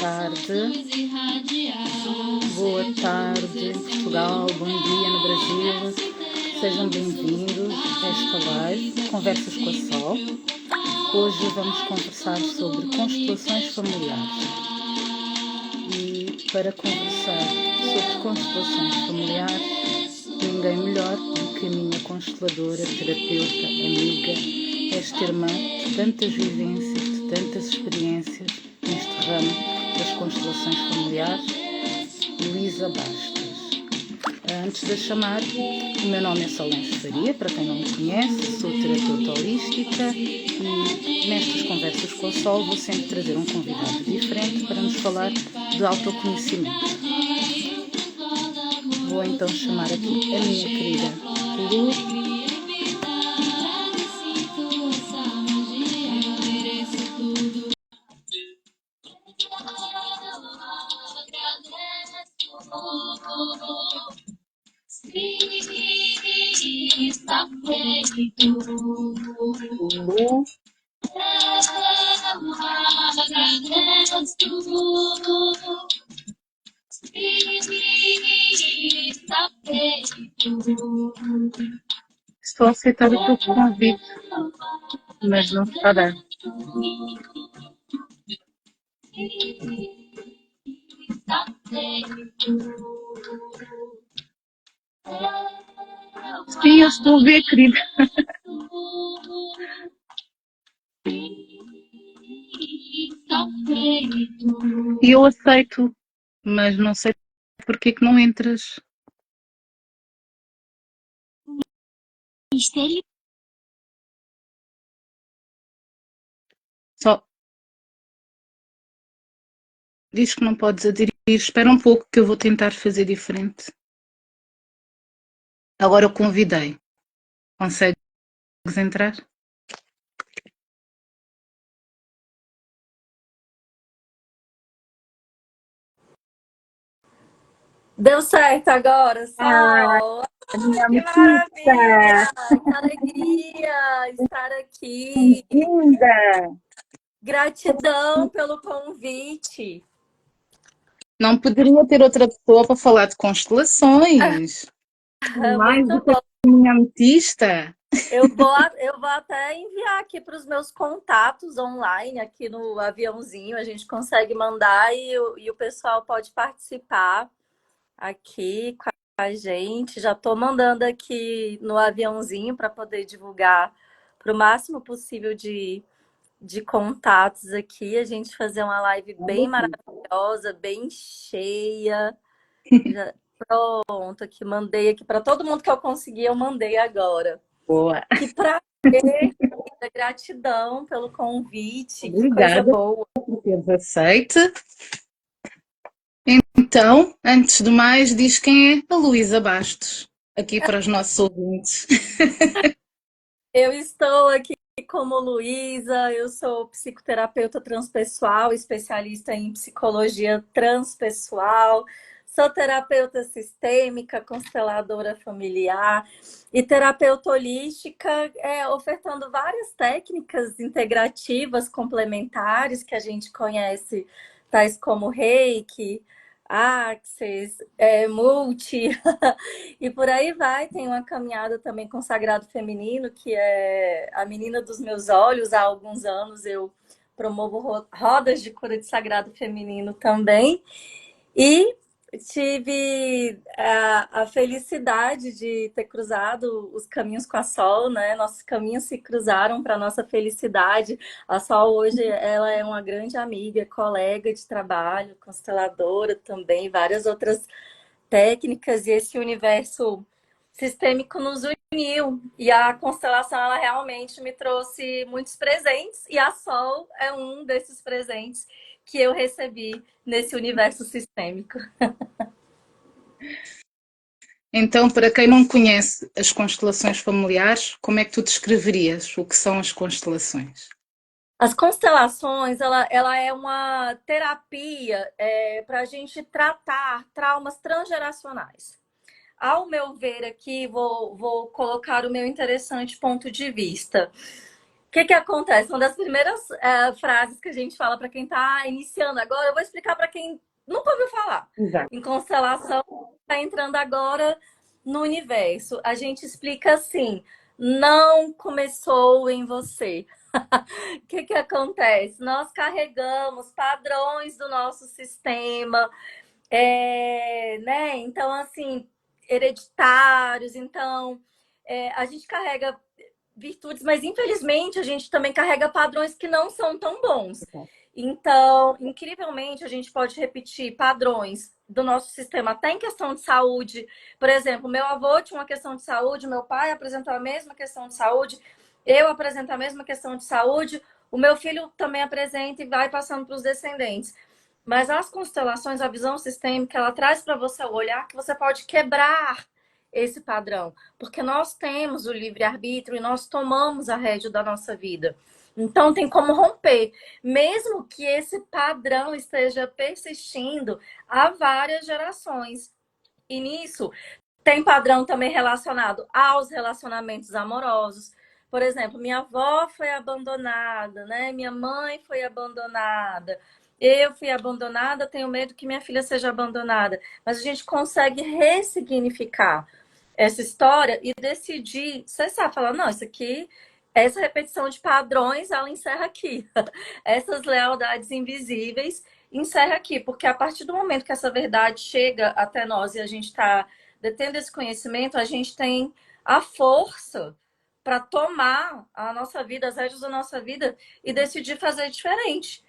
tarde, boa tarde em Portugal, bom dia no Brasil. Sejam bem-vindos a esta live Conversas com a Sol. Hoje vamos conversar sobre constelações familiares. E para conversar sobre constelações familiares, ninguém melhor do que a minha consteladora, terapeuta, amiga, esta irmã de tantas vivências, de tantas experiências neste ramo das constelações familiares, Luísa Bastos. Antes de a chamar, o meu nome é Solange Faria, para quem não me conhece, sou terapeuta holística e nestas conversas com a Sol vou sempre trazer um convidado diferente para nos falar de autoconhecimento. Vou então chamar aqui a minha querida Lu. Lu. Estou a aceitar o teu convite, mas não está a dar. Sim, eu estou a ver, querida. E eu aceito, mas não sei porque que não entras. Mistério. Só diz que não podes aderir. Espera um pouco que eu vou tentar fazer diferente. Agora eu convidei. Consegues entrar? Deu certo agora, Sol. Minha Que ametista! maravilha! Que alegria estar aqui. Linda! Gratidão pelo convite. Não poderia ter outra pessoa para falar de constelações. Mais do Muito que a bom. minha ametista. Eu vou até enviar aqui para os meus contatos online, aqui no aviãozinho. A gente consegue mandar e o pessoal pode participar aqui com a gente. Já estou mandando aqui no aviãozinho para poder divulgar para o máximo possível de contatos aqui. A gente fazer uma live bem maravilhosa, bem cheia. Já, pronto, aqui mandei aqui para todo mundo que eu consegui, eu mandei agora. Boa. Que prazer, querida, gratidão pelo convite, que coisa Obrigada boa. por teres aceito. Então, antes de mais, diz quem é a Luísa Bastos, aqui para os nossos ouvintes. Eu estou aqui como Luísa, eu sou psicoterapeuta transpessoal, especialista em psicologia transpessoal, sou terapeuta sistêmica, consteladora familiar e terapeuta holística, ofertando várias técnicas integrativas complementares que a gente conhece, tais como Reiki, Axis, Multi, e por aí vai. Tem uma caminhada também com o Sagrado Feminino, que é a menina dos meus olhos. Há alguns anos eu promovo rodas de cura de Sagrado Feminino também. E tive a felicidade de ter cruzado os caminhos com a Sol, né? Nossos caminhos se cruzaram para nossa felicidade. A Sol hoje ela é uma grande amiga, colega de trabalho, consteladora também, várias outras técnicas, e esse universo sistêmico nos uniu. E a constelação ela realmente me trouxe muitos presentes, e a Sol é um desses presentes que eu recebi nesse universo sistêmico. Então, para quem não conhece as constelações familiares, como é que tu descreverias o que são as constelações? As constelações, ela é uma terapia para a gente tratar traumas transgeracionais. Ao meu ver aqui, vou colocar o meu interessante ponto de vista. que acontece? Uma das primeiras frases que a gente fala para quem está iniciando agora, eu vou explicar para quem nunca ouviu falar. Exato. Em constelação, está entrando agora no universo. A gente explica assim: não começou em você. O que acontece? Nós carregamos padrões do nosso sistema, né? Então, assim, hereditários. Então, a gente carrega virtudes, mas infelizmente a gente também carrega padrões que não são tão bons. Então, incrivelmente, a gente pode repetir padrões do nosso sistema, até em questão de saúde. Por exemplo, meu avô tinha uma questão de saúde, meu pai apresentou a mesma questão de saúde, eu apresento a mesma questão de saúde, o meu filho também apresenta e vai passando para os descendentes. Mas as constelações, a visão sistêmica, ela traz para você o olhar que você pode quebrar esse padrão, porque nós temos o livre-arbítrio e nós tomamos a rédea da nossa vida. Então tem como romper, mesmo que esse padrão esteja persistindo há várias gerações. E nisso tem padrão também relacionado aos relacionamentos amorosos. Por exemplo, minha avó foi abandonada, né? Minha mãe foi abandonada. Eu fui abandonada, tenho medo que minha filha seja abandonada. Mas a gente consegue ressignificar essa história e decidir, cessar, falar, não, isso aqui, essa repetição de padrões, ela encerra aqui. Essas lealdades invisíveis encerra aqui, porque a partir do momento que essa verdade chega até nós e a gente está detendo esse conhecimento, a gente tem a força para tomar a nossa vida, as rédeas da nossa vida e decidir fazer diferente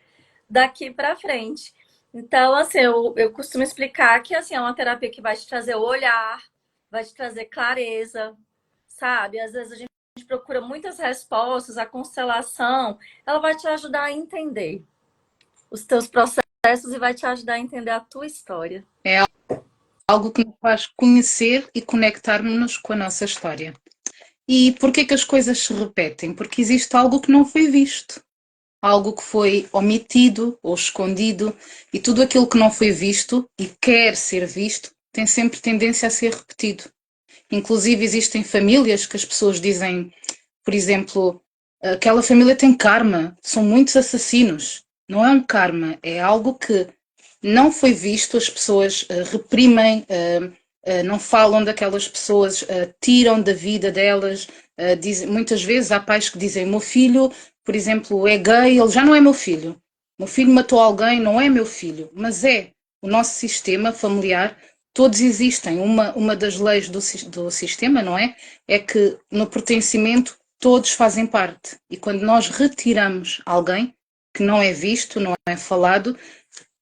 daqui para frente. Então, assim, eu costumo explicar que assim, é uma terapia que vai te trazer o olhar, vai te trazer clareza, sabe? Às vezes a gente procura muitas respostas, a constelação, ela vai te ajudar a entender os teus processos e vai te ajudar a entender a tua história. É algo que nos faz conhecer e conectar-nos com a nossa história. E porquê que as coisas se repetem? Porque existe algo que não foi visto, algo que foi omitido ou escondido, e tudo aquilo que não foi visto e quer ser visto tem sempre tendência a ser repetido. Inclusive existem famílias que as pessoas dizem, por exemplo, aquela família tem karma, são muitos assassinos. Não é um karma, é algo que não foi visto, as pessoas reprimem, não falam daquelas pessoas, tiram da vida delas. Muitas vezes há pais que dizem: meu filho, por exemplo, é gay, ele já não é meu filho. Meu filho matou alguém, não é meu filho, mas é. O nosso sistema familiar, todos existem. Uma das leis do sistema, não é? É que no pertencimento todos fazem parte. E quando nós retiramos alguém que não é visto, não é falado,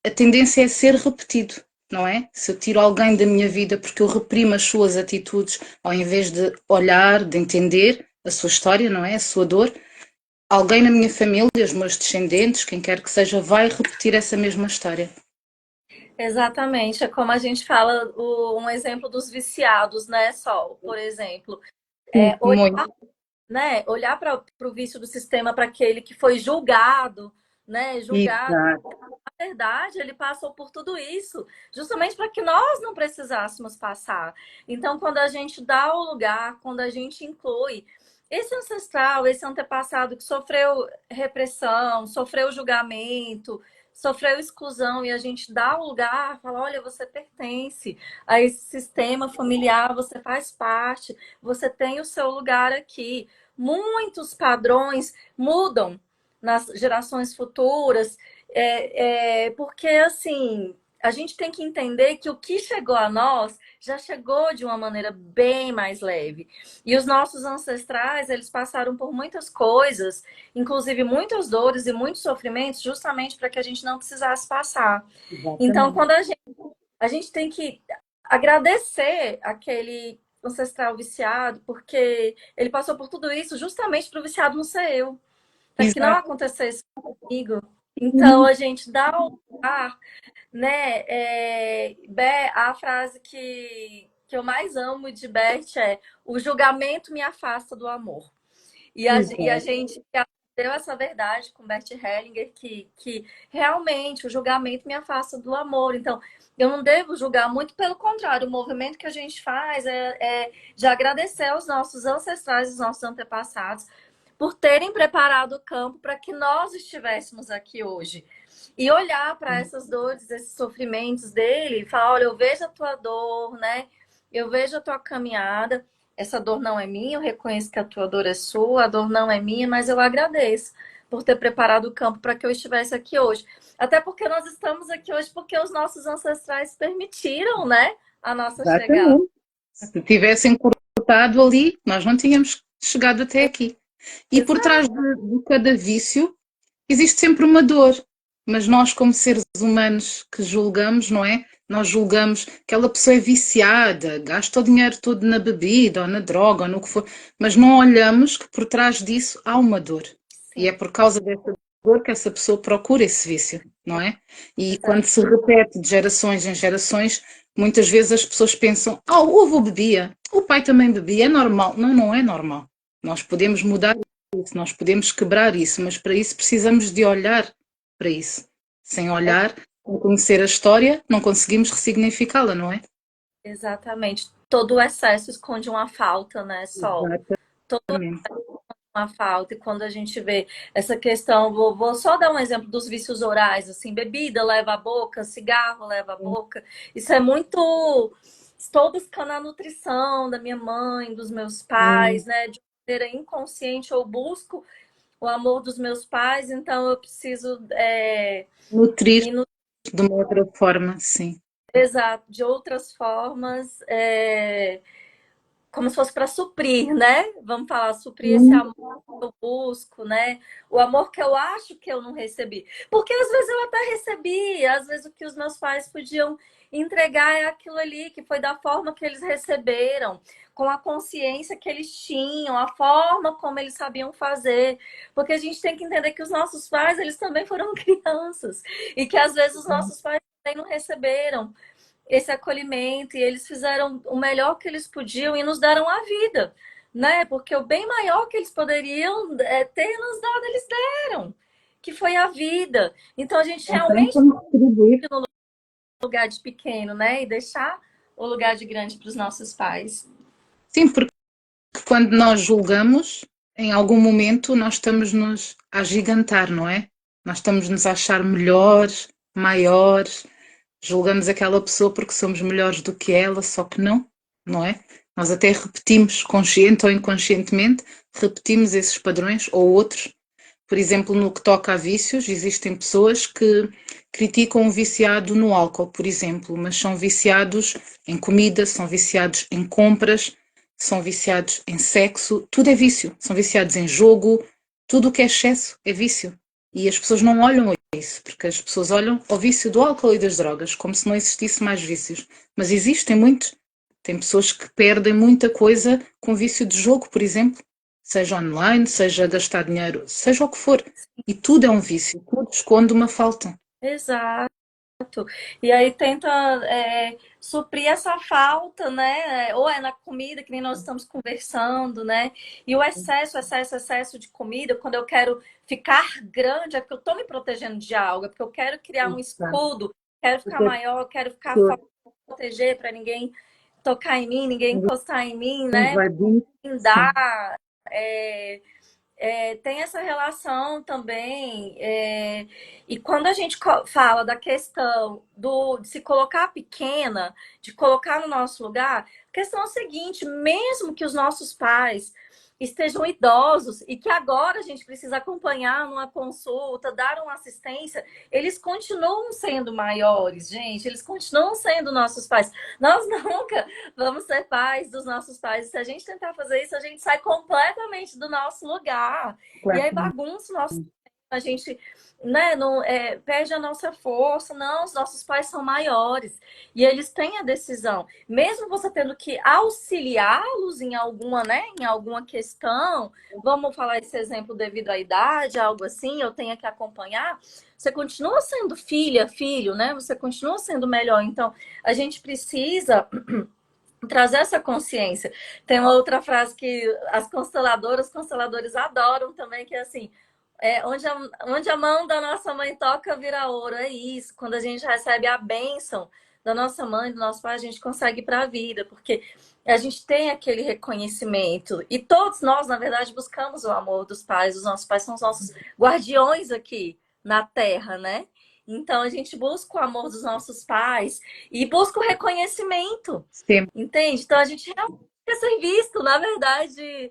a tendência é ser repetido, não é? Se eu tiro alguém da minha vida porque eu reprimo as suas atitudes, ao invés de olhar, de entender a sua história, não é? A sua dor, alguém na minha família, os meus descendentes, quem quer que seja, vai repetir essa mesma história. Exatamente, é como a gente fala, um exemplo dos viciados, né, Sol, por exemplo. Olhar, Muito. né, olhar para o vício do sistema, para aquele que foi julgado, né, julgado. Exato. Na verdade, ele passou por tudo isso, justamente para que nós não precisássemos passar. Então, quando a gente dá o lugar, quando a gente inclui esse ancestral, esse antepassado que sofreu repressão, sofreu julgamento, sofreu exclusão, e a gente dá o lugar, fala: olha, você pertence a esse sistema familiar, você faz parte, você tem o seu lugar aqui. Muitos padrões mudam nas gerações futuras, porque assim, a gente tem que entender que o que chegou a nós já chegou de uma maneira bem mais leve. E os nossos ancestrais, eles passaram por muitas coisas, inclusive muitas dores e muitos sofrimentos, justamente para que a gente não precisasse passar. Então, Exatamente. quando a gente tem que agradecer aquele ancestral viciado, porque ele passou por tudo isso justamente para o viciado não ser eu, para que não Exato. acontecesse comigo. Então, a gente dá o lugar, né? A frase que eu mais amo de Bert é: o julgamento me afasta do amor. E a Exato. gente deu essa verdade com Bert Hellinger, que realmente o julgamento me afasta do amor. Então, eu não devo julgar, muito pelo contrário, o movimento que a gente faz é de agradecer aos nossos ancestrais, aos nossos antepassados, por terem preparado o campo para que nós estivéssemos aqui hoje. E olhar para essas dores, esses sofrimentos dele e falar, olha, eu vejo a tua dor, né? Eu vejo a tua caminhada. Essa dor não é minha, eu reconheço que a tua dor é sua, a dor não é minha, mas eu agradeço por ter preparado o campo para que eu estivesse aqui hoje. Até porque nós estamos aqui hoje porque os nossos ancestrais permitiram, né, a nossa chegada. Exatamente. Se tivessem cortado ali, nós não tínhamos chegado até aqui. E por Exato. trás de cada vício existe sempre uma dor. Mas nós, como seres humanos que julgamos, não é? Nós julgamos que aquela pessoa é viciada, gasta o dinheiro todo na bebida ou na droga ou no que for, mas não olhamos que por trás disso há uma dor. E é Sim, por causa dessa dor que essa pessoa procura esse vício, não é? E quando exato. se repete de gerações em gerações, muitas vezes as pessoas pensam: ah, o avô bebia, o pai também bebia, é normal. Não, não é normal. Nós podemos mudar isso, nós podemos quebrar isso, mas para isso precisamos de olhar para isso. Sem olhar, sem conhecer a história, não conseguimos ressignificá-la, não é? Exatamente. Todo o excesso esconde uma falta, né, Sol? Todo Exatamente. uma falta. E quando a gente vê essa questão, vou só dar um exemplo dos vícios orais, assim, bebida leva à boca, cigarro leva à boca. Isso é muito. Estou buscando a nutrição da minha mãe, dos meus Hum, pais, né? De maneira inconsciente, eu busco o amor dos meus pais, então eu preciso nutrir me nutrir, de uma outra forma, sim. exato, de outras formas. Como se fosse para suprir, né? Vamos falar, suprir esse Hum, amor que eu busco, né? O amor que eu acho que eu não recebi. Porque às vezes eu até recebi, às vezes o que os meus pais podiam entregar é aquilo ali, que foi da forma que eles receberam, com a consciência que eles tinham, a forma como eles sabiam fazer. Porque a gente tem que entender que os nossos pais, eles também foram crianças. E que às vezes os nossos pais também não receberam esse acolhimento e eles fizeram o melhor que eles podiam e nos deram a vida, né? Porque o bem maior que eles poderiam ter nos dado, eles deram, que foi a vida. Então a gente não tem realmente como retribuir. tem no lugar de pequeno, né? E deixar o lugar de grande para os nossos pais. Sim, porque quando nós julgamos, em algum momento nós estamos-nos a agigantar, não é? Nós estamos-nos a achar melhores, maiores, julgamos aquela pessoa porque somos melhores do que ela, só que não, não é? Nós até repetimos, consciente ou inconscientemente, repetimos esses padrões ou outros. Por exemplo, no que toca a vícios, existem pessoas que criticam o viciado no álcool, por exemplo, mas são viciados em comida, são viciados em compras, são viciados em sexo, tudo é vício. São viciados em jogo, tudo o que é excesso é vício. E as pessoas não olham a isso, porque as pessoas olham ao vício do álcool e das drogas, como se não existisse mais vícios. Mas existem muitos. Tem pessoas que perdem muita coisa com vício de jogo, por exemplo, seja online, seja gastar dinheiro, seja o que for. E tudo é um vício, tudo esconde uma falta. Exato. E aí tenta suprir essa falta, né? Ou é na comida, que nem nós estamos conversando, né? E o excesso de comida, quando eu quero ficar grande, é porque eu estou me protegendo de algo, é porque eu quero criar um Exato. escudo, quero ficar maior, quero ficar forte, proteger para ninguém tocar em mim, ninguém encostar em mim, né? Invadir, sim. Dar. É, tem essa relação também. E quando a gente fala da questão de se colocar pequena, de colocar no nosso lugar, a questão é a seguinte: mesmo que os nossos pais estejam idosos e que agora a gente precisa acompanhar numa consulta, dar uma assistência, eles continuam sendo maiores, gente, eles continuam sendo nossos pais. Nós nunca vamos ser pais dos nossos pais. E se a gente tentar fazer isso, a gente sai completamente do nosso lugar. E aí Completamente. bagunça o nosso. A gente, né, não, perde a nossa força. Não, os nossos pais são maiores. E eles têm a decisão. Mesmo você tendo que auxiliá-los em alguma, né, em alguma questão, vamos falar esse exemplo devido à idade, algo assim, eu tenho que acompanhar. Você continua sendo filha, filho, né? Você continua sendo melhor. Então, a gente precisa trazer essa consciência. Tem uma outra frase que as consteladoras, consteladores adoram também, que é assim: onde a mão da nossa mãe toca, vira ouro. É isso. Quando a gente recebe a bênção da nossa mãe, do nosso pai, a gente consegue ir para a vida, porque a gente tem aquele reconhecimento. E todos nós, na verdade, buscamos o amor dos pais. Os nossos pais são os nossos guardiões aqui na Terra, né? Então a gente busca o amor dos nossos pais e busca o reconhecimento, Sempre. entende? Então a gente realmente quer ser visto, na verdade.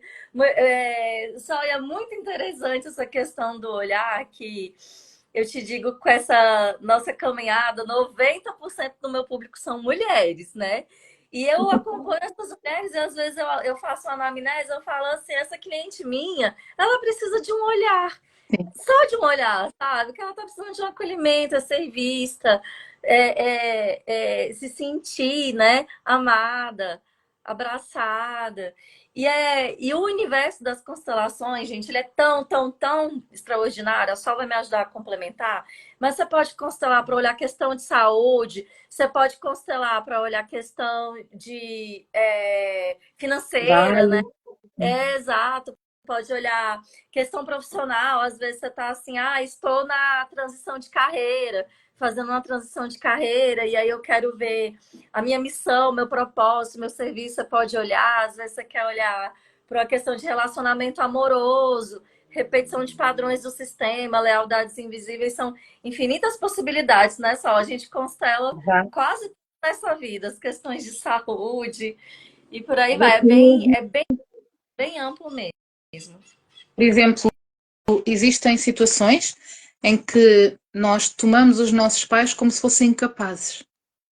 Só é muito interessante essa questão do olhar, que eu te digo, com essa nossa caminhada, 90% do meu público são mulheres, né? E eu acompanho essas mulheres e às vezes eu faço uma anamnese, eu falo assim, essa cliente minha, ela precisa de um olhar. Sim. Só de um olhar, sabe? Que ela tá precisando de um acolhimento, é ser vista, se sentir, né? Amada, abraçada. E o universo das constelações, gente, ele é tão, tão, tão extraordinário. A Sol vai me ajudar a complementar. Mas você pode constelar para olhar questão de saúde, você pode constelar para olhar questão de financeira, né? Vale. Exato. Pode olhar questão profissional. Às vezes você está assim, estou na transição de carreira, fazendo uma transição de carreira, e aí eu quero ver a minha missão, meu propósito, meu serviço. Você pode olhar. Às vezes você quer olhar para uma questão de relacionamento amoroso, repetição de padrões do sistema, lealdades invisíveis. São infinitas possibilidades, né? Só a gente constela Vale. quase nessa vida, as questões de saúde e por aí Para vai. tudo. É bem amplo mesmo. Por exemplo, existem situações em que nós tomamos os nossos pais como se fossem incapazes.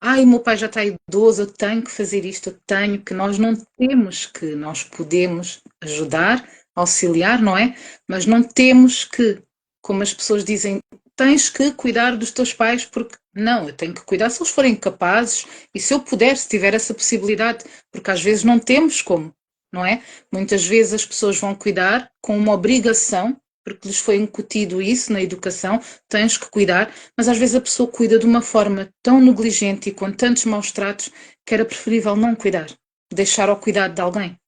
Ai, o meu pai já está idoso, eu tenho que fazer isto, eu tenho que. Nós não temos que, nós podemos ajudar, auxiliar, não é? Mas não temos que, como as pessoas dizem, tens que cuidar dos teus pais, porque não, eu tenho que cuidar se eles forem capazes e se eu puder, se tiver essa possibilidade, porque às vezes não temos como, não é? Muitas vezes as pessoas vão cuidar com uma obrigação, porque lhes foi incutido isso na educação, tens que cuidar, mas às vezes a pessoa cuida de uma forma tão negligente e com tantos maus tratos que era preferível não cuidar, deixar ao cuidado de alguém.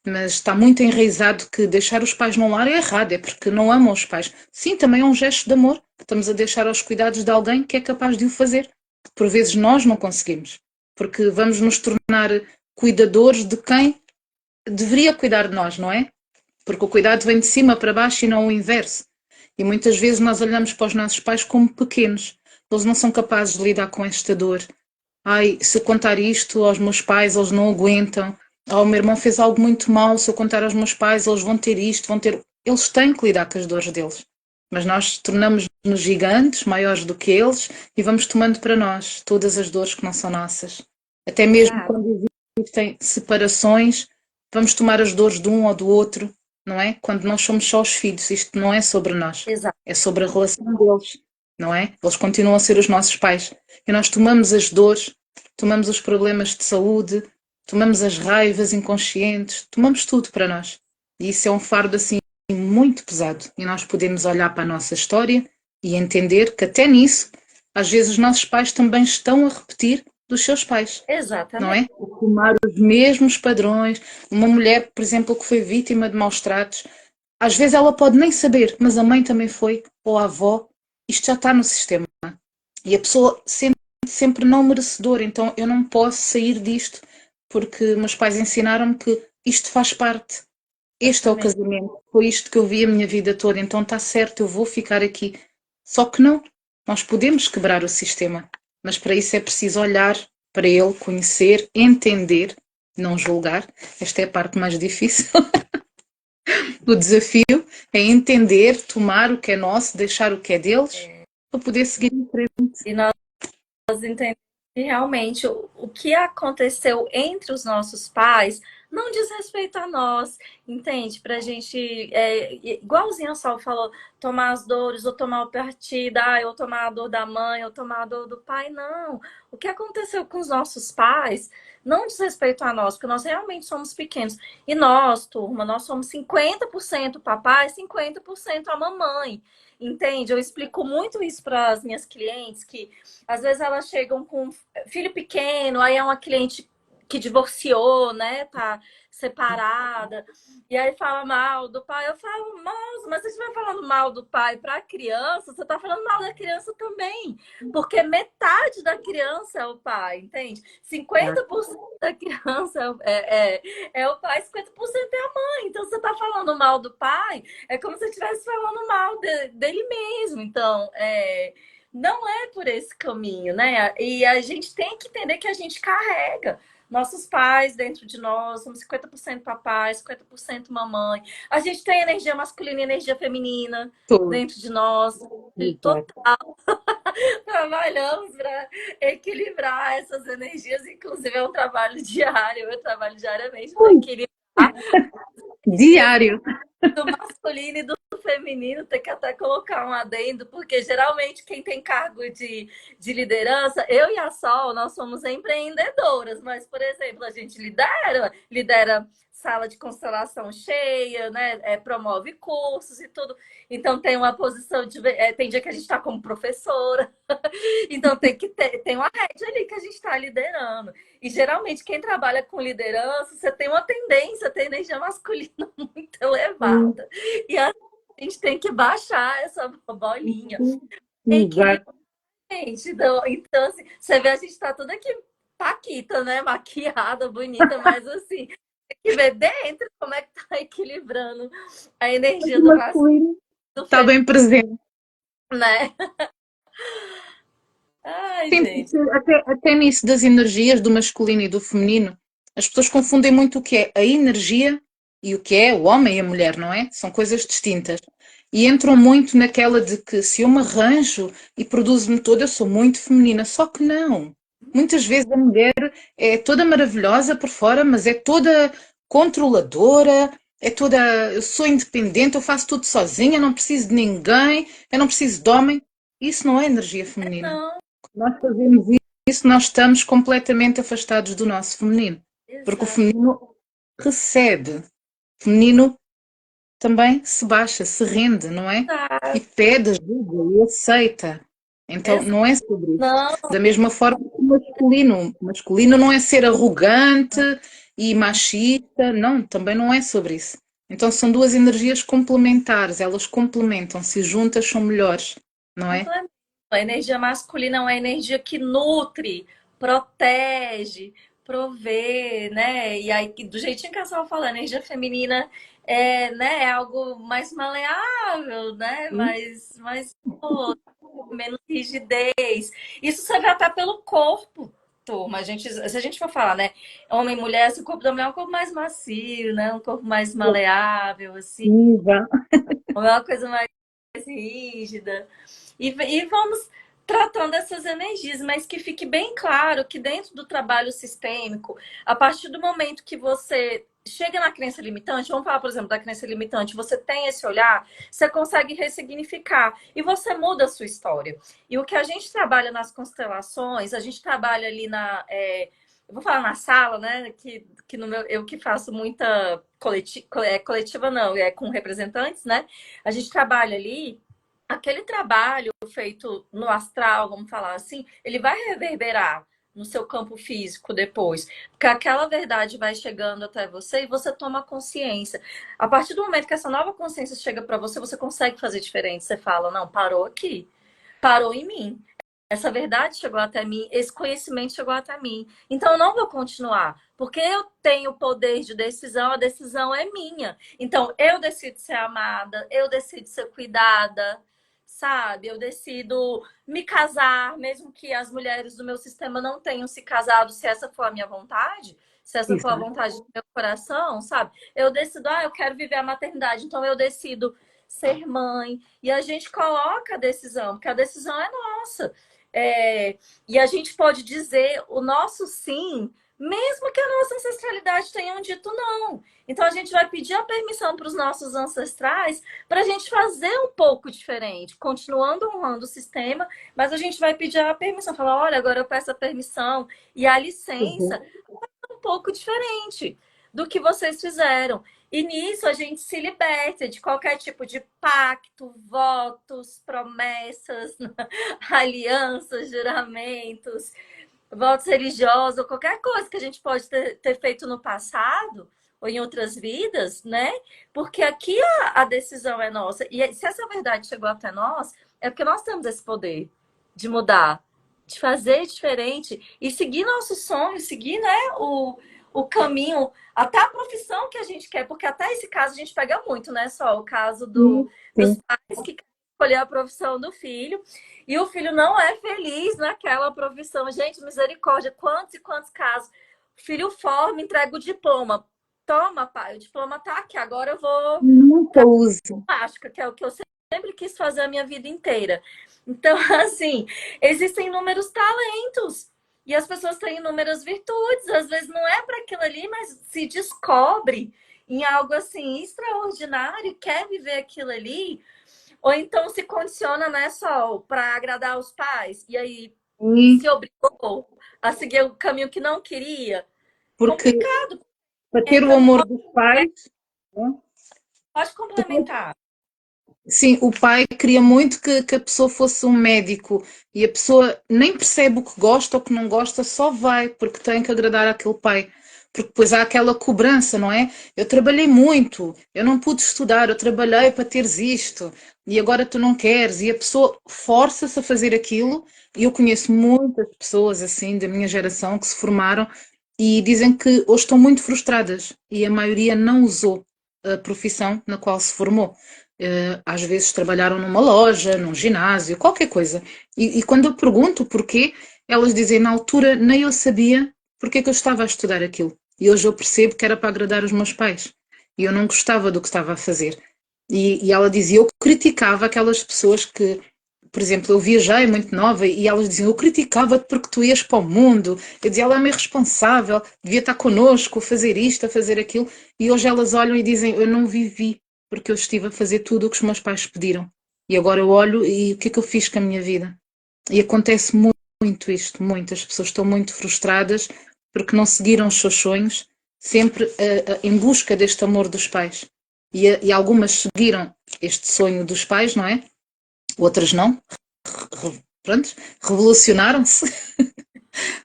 Mas está muito enraizado que deixar os pais num lar é errado, é porque não amam os pais. Sim, também é um gesto de amor. Estamos a deixar aos cuidados de alguém que é capaz de o fazer. Por vezes nós não conseguimos, porque vamos nos tornar cuidadores de quem deveria cuidar de nós, não é? Porque o cuidado vem de cima para baixo e não o inverso. E muitas vezes nós olhamos para os nossos pais como pequenos. Eles não são capazes de lidar com esta dor. Ai, se eu contar isto aos meus pais, eles não aguentam. Oh, o meu irmão fez algo muito mal, se eu contar aos meus pais, eles vão ter isto, vão ter. Eles têm que lidar com as dores deles. Mas nós tornamos-nos gigantes, maiores do que eles, e vamos tomando para nós todas as dores que não são nossas. Até mesmo Exato. quando existem separações, vamos tomar as dores de um ou do outro, não é? Quando nós somos só os filhos, isto não é sobre nós, Exato. é sobre a relação deles, não é? Eles continuam a ser os nossos pais. E nós tomamos as dores, tomamos os problemas de saúde, tomamos as raivas inconscientes, tomamos tudo para nós. E isso é um fardo assim muito pesado. E nós podemos olhar para a nossa história e entender que até nisso, às vezes os nossos pais também estão a repetir dos seus pais, não Exatamente. é? Tomar os mesmos padrões. Uma mulher, por exemplo, que foi vítima de maus tratos, às vezes ela pode nem saber, mas a mãe também foi, ou a avó, isto já está no sistema. E a pessoa sente sempre não merecedora, então eu não posso sair disto, porque meus pais ensinaram-me que isto faz parte. Este é o Exatamente. casamento, foi isto que eu vi a minha vida toda, então está certo, eu vou ficar aqui. Só que não, nós podemos quebrar o sistema, mas para isso é preciso olhar para ele, conhecer, entender, não julgar. Esta é a parte mais difícil. O desafio é entender, tomar o que é nosso, deixar o que é deles, para poder seguir em frente. E nós entendemos que realmente o que aconteceu entre os nossos pais não diz respeito a nós, entende? Pra gente, igualzinho a Sol falou, tomar as dores, ou tomar o partido, ou tomar a dor da mãe, ou tomar a dor do pai, não. O que aconteceu com os nossos pais não diz respeito a nós, porque nós realmente somos pequenos. E nós, turma, nós somos 50% papai, 50% a mamãe. Entende? Eu explico muito isso para as minhas clientes, que às vezes elas chegam com filho pequeno, aí é uma cliente que divorciou, né? Tá separada. E aí fala mal do pai. Eu falo, moça, mas você estiver falando mal do pai para a criança, você está falando mal da criança também. Porque metade da criança é o pai, entende? 50% da criança é o pai, 50% é a mãe. Então, você está falando mal do pai, é como se você estivesse falando mal dele mesmo. Então, não é por esse caminho, né? E a gente tem que entender que a gente carrega nossos pais dentro de nós, somos 50% papai, 50% mamãe. A gente tem energia masculina e energia feminina Tudo. dentro de nós. Exato. Trabalhamos para equilibrar essas energias, inclusive é um trabalho diário, eu trabalho diariamente para equilibrar energias Diário. do masculino e do feminino, tem que até colocar um adendo, porque geralmente quem tem cargo de liderança, eu e a Sol, nós somos empreendedoras, mas, por exemplo, a gente lidera sala de constelação cheia, né? Promove cursos e tudo. Então tem uma posição de. Tem dia que a gente está como professora, então tem uma rede ali que a gente está liderando. E geralmente quem trabalha com liderança, você tem uma tendência a ter energia masculina muito elevada. E a gente tem que baixar essa bolinha. Equilíbrio, Exato. gente. Então, assim, você vê, a gente tá toda aqui paquita, né? Maquiada, bonita, mas assim, tem que ver dentro como é que tá equilibrando a energia O do masculino, masculino do está feminino, bem presente. né? Ai, Sim, gente. porque até nisso das energias do masculino e do feminino, as pessoas confundem muito o que é a energia e o que é o homem e a mulher, não é? São coisas distintas. E entram muito naquela de que se eu me arranjo e produzo-me toda, eu sou muito feminina. Só que não. Muitas vezes a mulher é toda maravilhosa por fora, mas é toda controladora, é toda. Eu sou independente, eu faço tudo sozinha, não preciso de ninguém, eu não preciso de homem. Isso não é energia feminina. Não, Nós fazemos isso, nós estamos completamente afastados do nosso feminino. Porque o exato. feminino recebe, o feminino também se baixa, se rende, não é? E pede ajuda e aceita. Então, Exato. não é sobre isso. Não, Da mesma forma que o masculino. O masculino não é ser arrogante e machista, não, também não é sobre isso. Então, são duas energias complementares, elas complementam-se, juntas são melhores, não é? complemento. A energia masculina é uma energia que nutre, protege, provê, né? E aí, do jeitinho que a Sal fala, a energia feminina né, é algo mais maleável, né? Mais pô, menos rigidez. Isso você vê até pelo corpo, turma. Se a gente for falar, né? Homem e mulher, esse corpo da mulher é um corpo mais macio, né? Um corpo mais maleável, assim. Exato. Não é uma coisa mais rígida. E vamos tratando essas energias, mas que fique bem claro que dentro do trabalho sistêmico, a partir do momento que você chega na crença limitante, vamos falar, por exemplo, da crença limitante, você tem esse olhar, você consegue ressignificar e você muda a sua história. E o que a gente trabalha nas constelações, a gente trabalha ali eu vou falar na sala, né? Que no meu, eu que faço muita coletiva, não, é com representantes, né? A gente trabalha ali, aquele trabalho feito no astral, vamos falar assim, ele vai reverberar no seu campo físico depois, porque aquela verdade vai chegando até você e você toma consciência. A partir do momento que essa nova consciência chega para você, você consegue fazer diferente. Você fala, não, parou aqui, parou em mim. Essa verdade chegou até mim, esse conhecimento chegou até mim. Então eu não vou continuar, porque eu tenho poder de decisão, a decisão é minha. Então eu decido ser amada, eu decido ser cuidada, sabe? Eu decido me casar, mesmo que as mulheres do meu sistema não tenham se casado, se essa for a minha vontade, se essa for a Exato. vontade do meu coração, sabe? Eu decido, eu quero viver a maternidade, então eu decido ser mãe. E a gente coloca a decisão, porque a decisão é nossa. E a gente pode dizer o nosso sim, mesmo que a nossa ancestralidade tenha um dito não. Então a gente vai pedir a permissão para os nossos ancestrais para a gente fazer um pouco diferente, continuando honrando o sistema, mas a gente vai pedir a permissão, falar, olha, agora eu peço a permissão e a licença Uhum. um pouco diferente do que vocês fizeram. E nisso a gente se liberta de qualquer tipo de pacto, votos, promessas, alianças, juramentos. votos religiosos, ou qualquer coisa que a gente pode ter feito no passado ou em outras vidas, né? Porque aqui a decisão é nossa. E se essa verdade chegou até nós, é porque nós temos esse poder de mudar, de fazer diferente e seguir nossos sonhos, seguir, né, o caminho, até a profissão que a gente quer, porque até esse caso a gente pega muito, né? Só o caso Sim, dos sim. pais que querem escolher a profissão do filho e o filho não é feliz naquela profissão. Gente, misericórdia, quantos e quantos casos. O filho forma, entrega o diploma. Toma, pai, o diploma tá aqui, agora eu vou Nunca uso. plástica, que é o que eu sempre quis fazer a minha vida inteira. Então, assim, existem inúmeros talentos e as pessoas têm inúmeras virtudes. Às vezes não é para aquilo ali, mas se descobre em algo assim extraordinário, quer viver aquilo ali, ou então se condiciona, né, só para agradar os pais e aí Sim, se obrigou a seguir o caminho que não queria. porque Complicado. para ter o Entra no... amor dos pais, né? Pode complementar. Sim, o pai queria muito que a pessoa fosse um médico e a pessoa nem percebe o que gosta ou o que não gosta, só vai porque tem que agradar aquele pai. Porque depois há aquela cobrança, não é? Eu trabalhei muito, eu não pude estudar, eu trabalhei para teres isto e agora tu não queres. E a pessoa força-se a fazer aquilo. E eu conheço muitas pessoas assim da minha geração que se formaram e dizem que hoje estão muito frustradas e a maioria não usou a profissão na qual se formou. Às vezes trabalharam numa loja, num ginásio, qualquer coisa. E quando eu pergunto porquê, elas dizem, na altura nem eu sabia porque é que eu estava a estudar aquilo. E hoje eu percebo que era para agradar os meus pais. E eu não gostava do que estava a fazer. E ela dizia, eu criticava aquelas pessoas que, por exemplo, eu viajei muito nova e elas diziam, eu criticava-te porque tu ias para o mundo. Eu dizia, ela é meio responsável, devia estar connosco, a fazer isto, a fazer aquilo. E hoje elas olham e dizem, eu não vivi porque eu estive a fazer tudo o que os meus pais pediram. E agora eu olho e o que é que eu fiz com a minha vida? E acontece muito isto, muitas pessoas estão muito frustradas porque não seguiram os seus sonhos, sempre em busca deste amor dos pais. E algumas seguiram este sonho dos pais, não é? Outras não. Pronto, revolucionaram-se,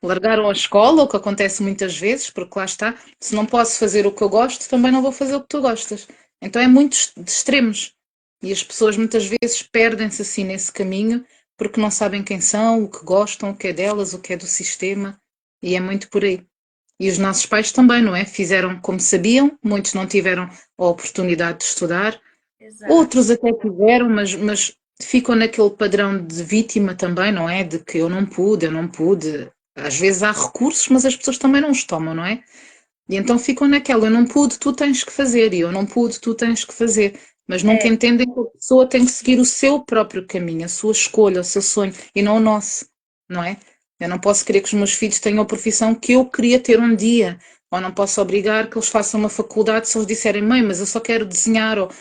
largaram a escola, o que acontece muitas vezes, porque lá está, se não posso fazer o que eu gosto, também não vou fazer o que tu gostas. Então é muito de extremos. E as pessoas muitas vezes perdem-se assim nesse caminho porque não sabem quem são, o que gostam, o que é delas, o que é do sistema. E é muito por aí. E os nossos pais também, não é? Fizeram como sabiam, muitos não tiveram a oportunidade de estudar, Exato. outros até tiveram, mas ficam naquele padrão de vítima também, não é? De que eu não pude, eu não pude. Às vezes há recursos, mas as pessoas também não os tomam, não é? E então ficam naquela, eu não pude, tu tens que fazer, e eu não pude, tu tens que fazer. Mas nunca É, entendem que a pessoa tem que seguir o seu próprio caminho, a sua escolha, o seu sonho, e não o nosso, não é? Eu não posso querer que os meus filhos tenham a profissão que eu queria ter um dia, ou não posso obrigar que eles façam uma faculdade se eles disserem, mãe, mas eu só quero desenhar, ou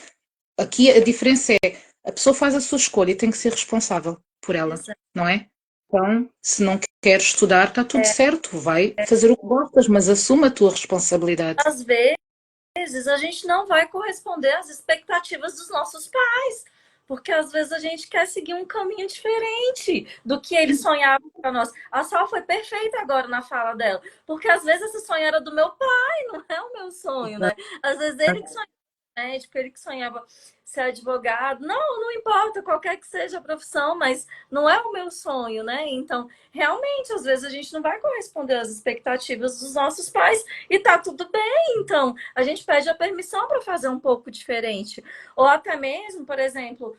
aqui a diferença é a pessoa faz a sua escolha e tem que ser responsável por ela, exato. não é? Então, se não quer estudar, está tudo certo, vai fazer o que gostas, mas assume a tua responsabilidade. Às vezes a gente não vai corresponder às expectativas dos nossos pais, porque às vezes a gente quer seguir um caminho diferente do que eles sonhavam para nós. A Sal foi perfeita agora na fala dela, porque às vezes esse sonho era do meu pai, não é o meu sonho, né? Às vezes ele que sonhava médico, ele que sonhava ser advogado. Não, não importa qualquer que seja a profissão, mas não é o meu sonho, né? Então, realmente, às vezes a gente não vai corresponder às expectativas dos nossos pais e tá tudo bem. Então, a gente pede a permissão para fazer um pouco diferente. Ou até mesmo, por exemplo,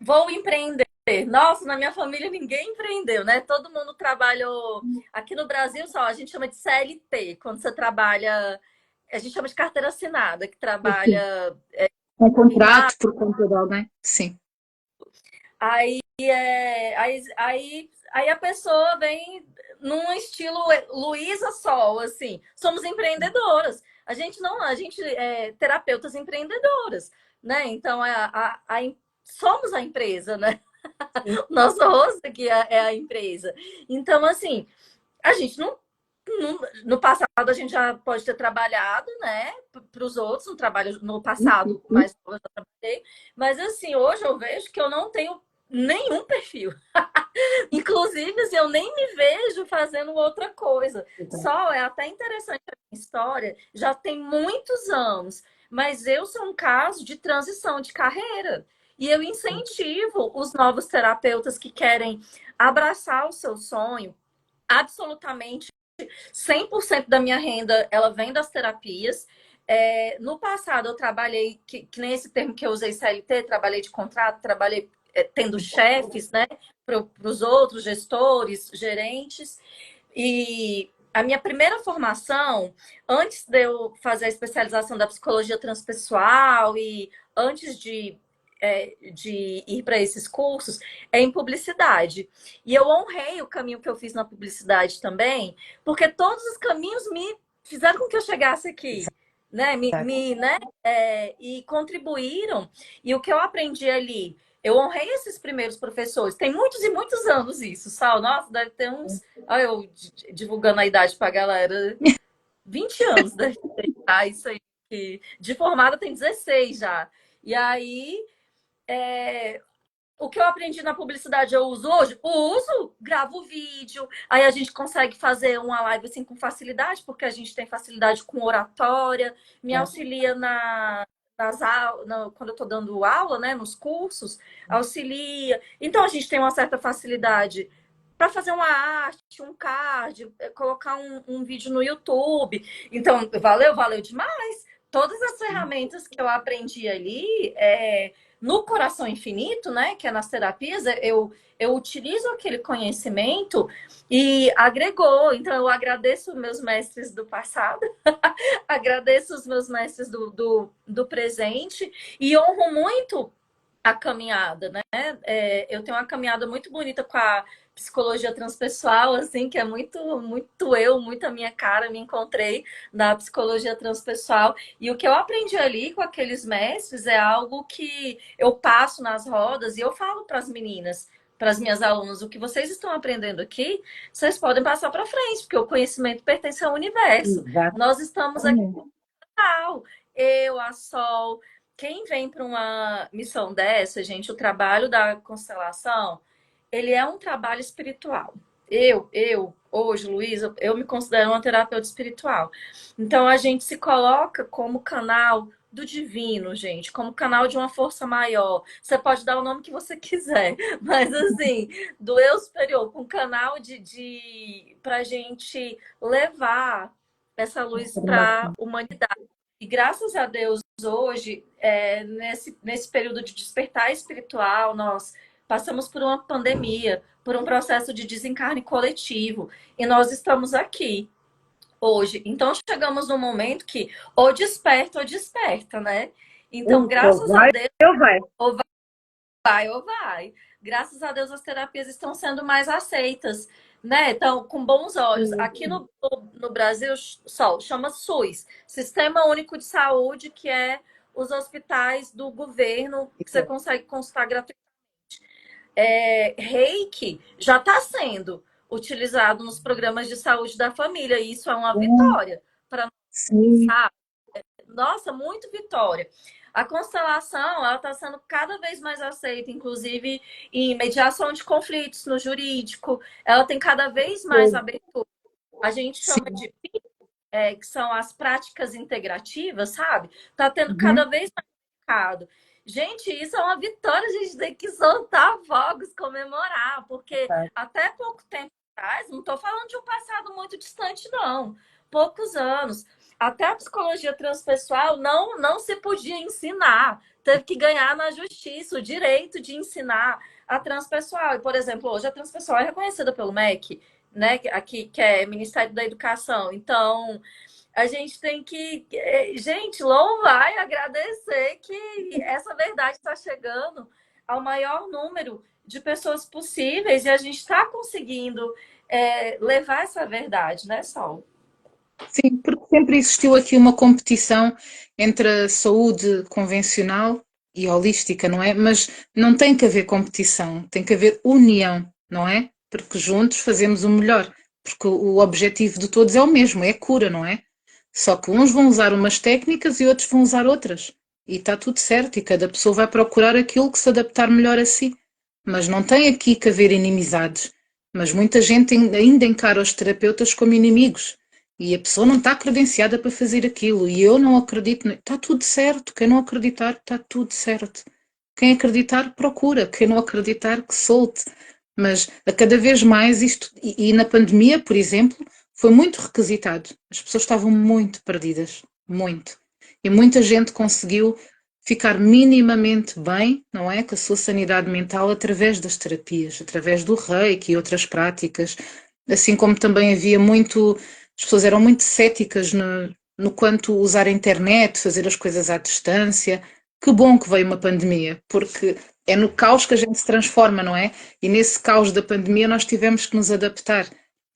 vou empreender. Nossa, na minha família ninguém empreendeu, né? Todo mundo trabalhou. Aqui no Brasil só, a gente chama de CLT, quando você trabalha. A gente chama de carteira assinada, que Sim. trabalha Um firmado. contrato por conta de alguém? Sim. Aí a pessoa vem num estilo Luísa Sol, assim. Somos empreendedoras. A gente não, a gente é terapeutas empreendedoras, né? Então somos a empresa, né? Nosso rosto aqui é a empresa. Então, assim, a gente no passado a gente já pode ter trabalhado, né, para os outros, no trabalho no passado, mas eu já trabalhei. Mas assim, hoje eu vejo que eu não tenho. nenhum perfil. Inclusive, assim, eu nem me vejo fazendo outra coisa. Só é até interessante a minha história, já tem muitos anos, mas eu sou um caso de transição de carreira. E eu incentivo os novos terapeutas que querem abraçar o seu sonho. Absolutamente 100% da minha renda ela vem das terapias. No passado, eu trabalhei, que nem esse termo que eu usei, CLT, trabalhei de contrato, trabalhei tendo chefes, né, para os outros gestores, gerentes. E a minha primeira formação, antes de eu fazer a especialização da psicologia transpessoal e antes de ir para esses cursos, é em publicidade. E eu honrei o caminho que eu fiz na publicidade também, porque todos os caminhos me fizeram com que eu chegasse aqui, né? E contribuíram. E o que eu aprendi ali, eu honrei esses primeiros professores. Tem muitos e muitos anos isso, Sal. Nossa, deve ter uns. Olha, eu divulgando a idade para a galera. 20 anos deve ter. Isso aí. De formada tem 16 já. E aí, o que eu aprendi na publicidade eu uso hoje? Uso, gravo vídeo, aí a gente consegue fazer uma live assim com facilidade, porque a gente tem facilidade com oratória, me auxilia quando eu estou dando aula, né, nos cursos, auxilia. Então a gente tem uma certa facilidade para fazer uma arte, um card, colocar um vídeo no YouTube. Então, valeu demais. Todas as ferramentas que eu aprendi ali, no Coração Infinito, né, que é nas terapias, eu utilizo aquele conhecimento e agregou. Então, eu agradeço meus mestres do passado, agradeço os meus mestres do presente e honro muito a caminhada, né? Eu tenho uma caminhada muito bonita com a psicologia transpessoal, assim, que é muito eu, muito a minha cara, me encontrei na psicologia transpessoal. E o que eu aprendi ali com aqueles mestres é algo que eu passo nas rodas e eu falo para as meninas, para as minhas alunas, o que vocês estão aprendendo aqui, vocês podem passar para frente, porque o conhecimento pertence ao universo. Exato. Nós estamos aqui, eu, a Sol, quem vem para uma missão dessa, gente, o trabalho da constelação, ele é um trabalho espiritual. Hoje, Luísa, eu me considero uma terapeuta espiritual. Então, a gente se coloca como canal do divino, gente, como canal de uma força maior. Você pode dar o nome que você quiser, mas assim, do eu superior, com um canal para a gente levar essa luz para a humanidade. E graças a Deus, hoje, nesse período de despertar espiritual, nós passamos por uma pandemia, por um processo de desencarne coletivo, e nós estamos aqui hoje. Então, chegamos num momento que ou desperta, né? Então, graças a Deus, ou vai ou vai. Graças a Deus, as terapias estão sendo mais aceitas, né? Então, com bons olhos. Aqui no Brasil, só chama SUS, Sistema Único de Saúde, que é os hospitais do governo que você consegue consultar gratuitamente. Reiki já está sendo utilizado nos programas de saúde da família, e isso é uma vitória para nós, sabe? Nossa, muito vitória. A constelação, ela está sendo cada vez mais aceita, inclusive em mediação de conflitos no jurídico. Ela tem cada vez mais abertura. A gente chama de que são as práticas integrativas, sabe? Está tendo cada vez mais mercado. Gente, isso é uma vitória, a gente tem que soltar fogos, comemorar, porque até pouco tempo atrás, não estou falando de um passado muito distante, não. Poucos anos. Até a psicologia transpessoal não se podia ensinar. Teve que ganhar na justiça o direito de ensinar a transpessoal. E, por exemplo, hoje a transpessoal é reconhecida pelo MEC, né? Aqui, que é Ministério da Educação. Então, a gente tem que, gente, louvar e agradecer que essa verdade está chegando ao maior número de pessoas possíveis e a gente está conseguindo levar essa verdade, né, Sol? Sim, porque sempre existiu aqui uma competição entre a saúde convencional e holística, não é? Mas não tem que haver competição, tem que haver união, não é? Porque juntos fazemos o melhor. Porque o objetivo de todos é o mesmo, é a cura, não é? Só que uns vão usar umas técnicas e outros vão usar outras. E está tudo certo, e cada pessoa vai procurar aquilo que se adaptar melhor a si. mas não tem aqui que haver inimizades. Mas muita gente ainda encara os terapeutas como inimigos. E a pessoa não está credenciada para fazer aquilo. E eu não acredito. Está tudo certo. Quem não acreditar, está tudo certo. Quem acreditar, procura. Quem não acreditar, que solte. Mas a cada vez mais isto, e na pandemia, por exemplo, foi muito requisitado. As pessoas estavam muito perdidas. Muito. E muita gente conseguiu ficar minimamente bem, não é? Com a sua sanidade mental através das terapias, através do reiki e outras práticas. Assim como também havia muito, as pessoas eram muito céticas no quanto usar a internet, fazer as coisas à distância. Que bom que veio uma pandemia, porque é no caos que a gente se transforma, não é? E nesse caos da pandemia nós tivemos que nos adaptar.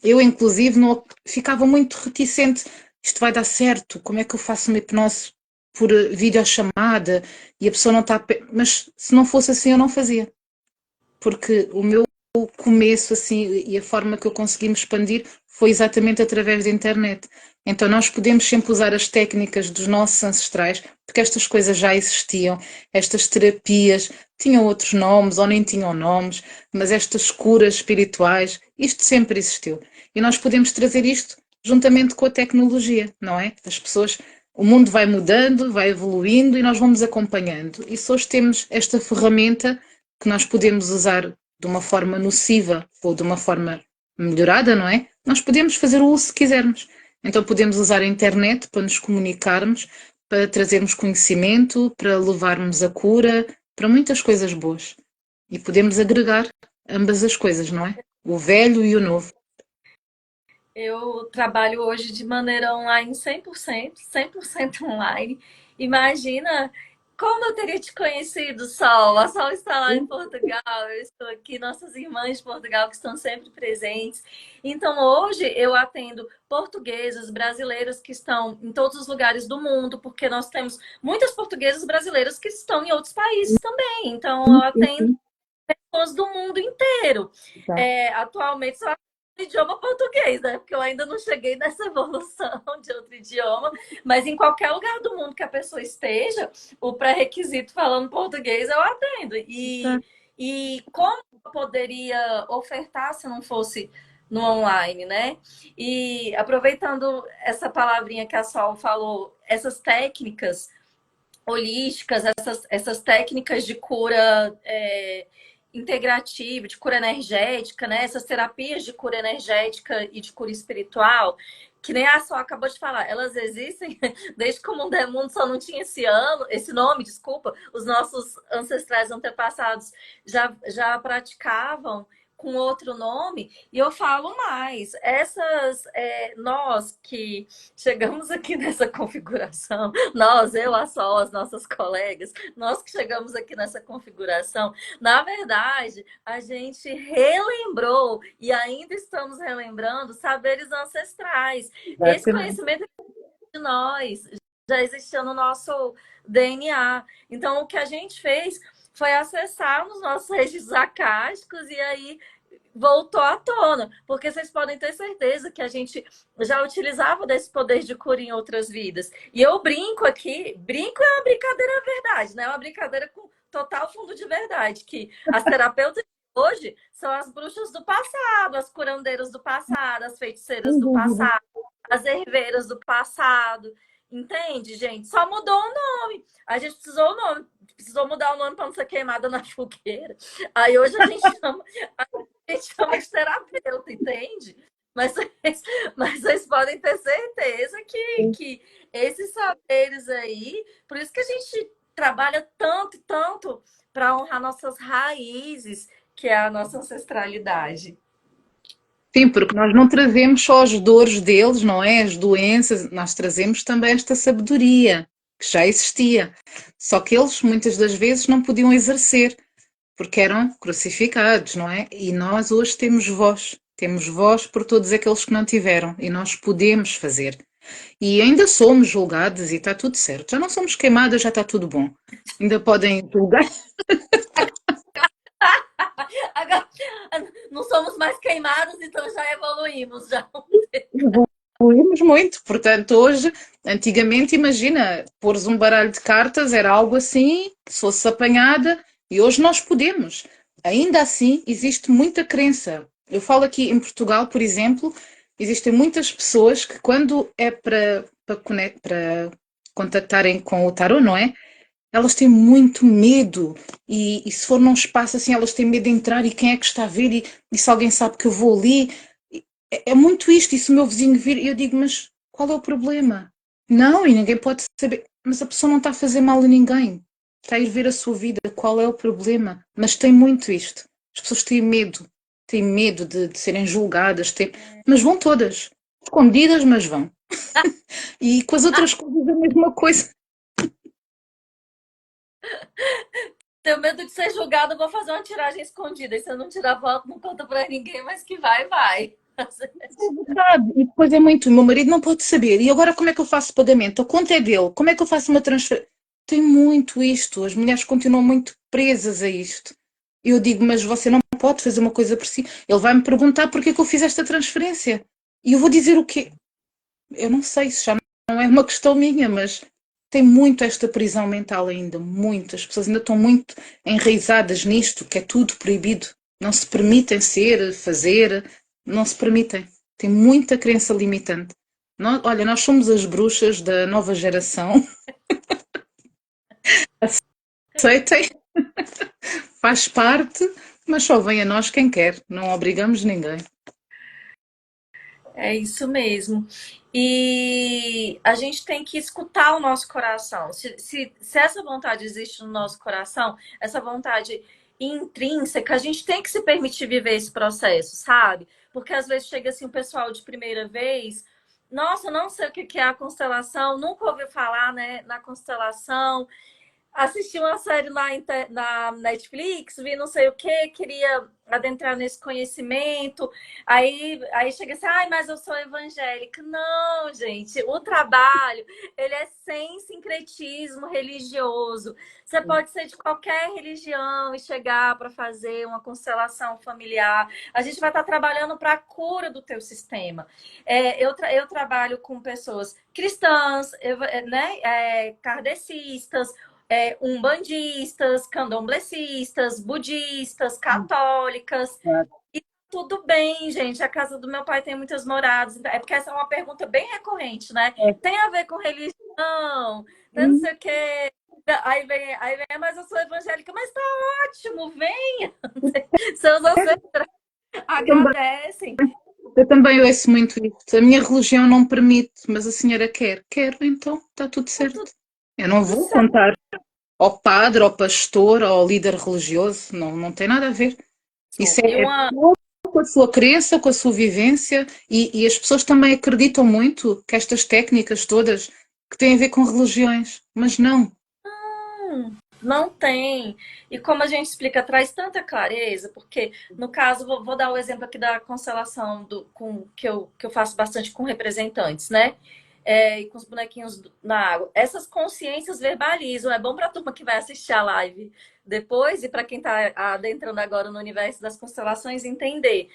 Eu, inclusive, não, ficava muito reticente. Isto vai dar certo? Como é que eu faço uma hipnose por videochamada e a pessoa não está. Mas se não fosse assim, eu não fazia. Porque o meu começo, assim, e a forma que eu consegui me expandir foi exatamente através da internet. Então, nós podemos sempre usar as técnicas dos nossos ancestrais, porque estas coisas já existiam, estas terapias tinham outros nomes ou nem tinham nomes, mas estas curas espirituais, isto sempre existiu. E nós podemos trazer isto juntamente com a tecnologia, não é? As pessoas, o mundo vai mudando, vai evoluindo e nós vamos acompanhando. E se hoje temos esta ferramenta que nós podemos usar de uma forma nociva ou de uma forma melhorada, não é? Nós podemos fazer o uso que quisermos. Então podemos usar a internet para nos comunicarmos, para trazermos conhecimento, para levarmos a cura, para muitas coisas boas. E podemos agregar ambas as coisas, não é? O velho e o novo. Eu trabalho hoje de maneira online 100% online. Imagina como eu teria te conhecido, Sol. A Sol está lá em Portugal, eu estou aqui, nossas irmãs de Portugal que estão sempre presentes. Então, hoje eu atendo portugueses, brasileiros que estão em todos os lugares do mundo, porque nós temos muitas portuguesas brasileiras que estão em outros países também. Então, eu atendo pessoas do mundo inteiro. Atualmente, só idioma português, né? Porque eu ainda não cheguei nessa evolução de outro idioma, mas em qualquer lugar do mundo que a pessoa esteja, o pré-requisito falando português eu atendo. E como eu poderia ofertar se não fosse no online, né? E aproveitando essa palavrinha que a Sol falou, essas técnicas holísticas, essas técnicas de cura integrativa, de cura energética, né? Essas terapias de cura energética e de cura espiritual, que nem a Sol acabou de falar, elas existem desde que o mundo é mundo, só não tinha esse nome, desculpa, os nossos ancestrais antepassados já praticavam com outro nome, e eu falo mais, nós que chegamos aqui nessa configuração, nós, eu, a Sol, as nossas colegas, nós que chegamos aqui nessa configuração, na verdade, a gente relembrou e ainda estamos relembrando saberes ancestrais. Esse conhecimento de nós já existia no nosso DNA. Então, o que a gente fez foi acessar nos nossos registros acásticos e aí voltou à tona, porque vocês podem ter certeza que a gente já utilizava desse poder de cura em outras vidas. E eu brinco aqui, brinco é uma brincadeira verdade, né? É uma brincadeira com total fundo de verdade, que as terapeutas de hoje são as bruxas do passado, as curandeiras do passado, as feiticeiras do passado, as herveiras do passado. Entende, gente? Só mudou o nome. A gente precisou mudar o nome para não ser queimada na fogueira. Aí hoje a gente chama de terapeuta, entende? Mas vocês podem ter certeza que esses saberes aí, por isso que a gente trabalha tanto para honrar nossas raízes, que é a nossa ancestralidade. Sim, porque nós não trazemos só as dores deles, não é? As doenças, nós trazemos também esta sabedoria que já existia. Só que eles muitas das vezes não podiam exercer, porque eram crucificados, não é? E nós hoje temos voz por todos aqueles que não tiveram, e nós podemos fazer. E ainda somos julgados e está tudo certo. Já não somos queimadas, já está tudo bom. Ainda podem julgar. Agora, não somos mais queimados, então já evoluímos. Já. Evoluímos muito, portanto, hoje, antigamente, imagina, pôres um baralho de cartas era algo assim, se fosse apanhada, e hoje nós podemos. ainda assim existe muita crença. Eu falo aqui em Portugal, por exemplo, existem muitas pessoas que quando é para contactarem com o tarot, não é? Elas têm muito medo e se for num espaço assim, elas têm medo de entrar e quem é que está a ver e se alguém sabe que eu vou ali. É muito isto, e se o meu vizinho vir, eu digo, mas qual é o problema? Não, e ninguém pode saber. Mas a pessoa não está a fazer mal a ninguém. Está a ir ver a sua vida, qual é o problema? Mas tem muito isto. As pessoas têm medo de serem julgadas, mas vão todas. Escondidas, mas vão. E com as outras coisas a mesma coisa. Tenho medo de ser julgada, vou fazer uma tiragem escondida. E se eu não tirar foto, não conta pra ninguém, mas que vai, vai. É verdade. E depois é muito, o meu marido não pode saber. E agora como é que eu faço o pagamento? A conta é dele. Como é que eu faço uma transferência? Tem muito isto. As mulheres continuam muito presas a isto. Eu digo, mas você não pode fazer uma coisa por si. Ele vai me perguntar porque é que eu fiz esta transferência. E eu vou dizer o quê? Eu não sei, se já não é uma questão minha, mas tem muito esta prisão mental ainda. Muito. As pessoas ainda estão muito enraizadas nisto, que é tudo proibido. Não se permitem ser, fazer, não se permitem. Tem muita crença limitante. Olha, nós somos as bruxas da nova geração. Aceitem, faz parte, mas só vem a nós quem quer. Não obrigamos ninguém. É isso mesmo. E a gente tem que escutar o nosso coração. Se essa vontade existe no nosso coração, essa vontade intrínseca, a gente tem que se permitir viver esse processo, sabe? Porque às vezes chega assim o pessoal de primeira vez, nossa, não sei o que é a constelação, nunca ouviu falar, né, na constelação. Assisti uma série na Netflix, vi não sei o que, queria adentrar nesse conhecimento. Aí chega assim, ai, mas eu sou evangélica. Não, gente, o trabalho, ele é sem sincretismo religioso. Você pode ser de qualquer religião e chegar para fazer uma constelação familiar. A gente vai estar trabalhando para a cura do teu sistema. Eu trabalho com pessoas cristãs, né, kardecistas, umbandistas, candomblecistas, budistas, católicas. E tudo bem, gente. A casa do meu pai tem muitas moradas. É porque essa é uma pergunta bem recorrente, né? Tem a ver com religião, tem não sei o quê. Aí vem, mas eu sou evangélica, mas tá ótimo, venha. Seus ancestrais agradecem. Eu também ouço muito isso. A minha religião não permite, mas a senhora quer. Quero, então está tudo Tá certo. Eu não tudo vou certo. contar ao padre, ao pastor, ao líder religioso. Não, não tem nada a ver. Isso E é uma, com a sua crença, com a sua vivência. E as pessoas também acreditam muito que estas técnicas todas que têm a ver com religiões. Mas não. Não tem. E como a gente explica, traz tanta clareza, porque, no caso, vou dar o exemplo aqui da constelação que eu faço bastante com representantes, né? E com os bonequinhos na água. Essas consciências verbalizam. É bom para a turma que vai assistir a live depois e para quem está adentrando agora no universo das constelações entender.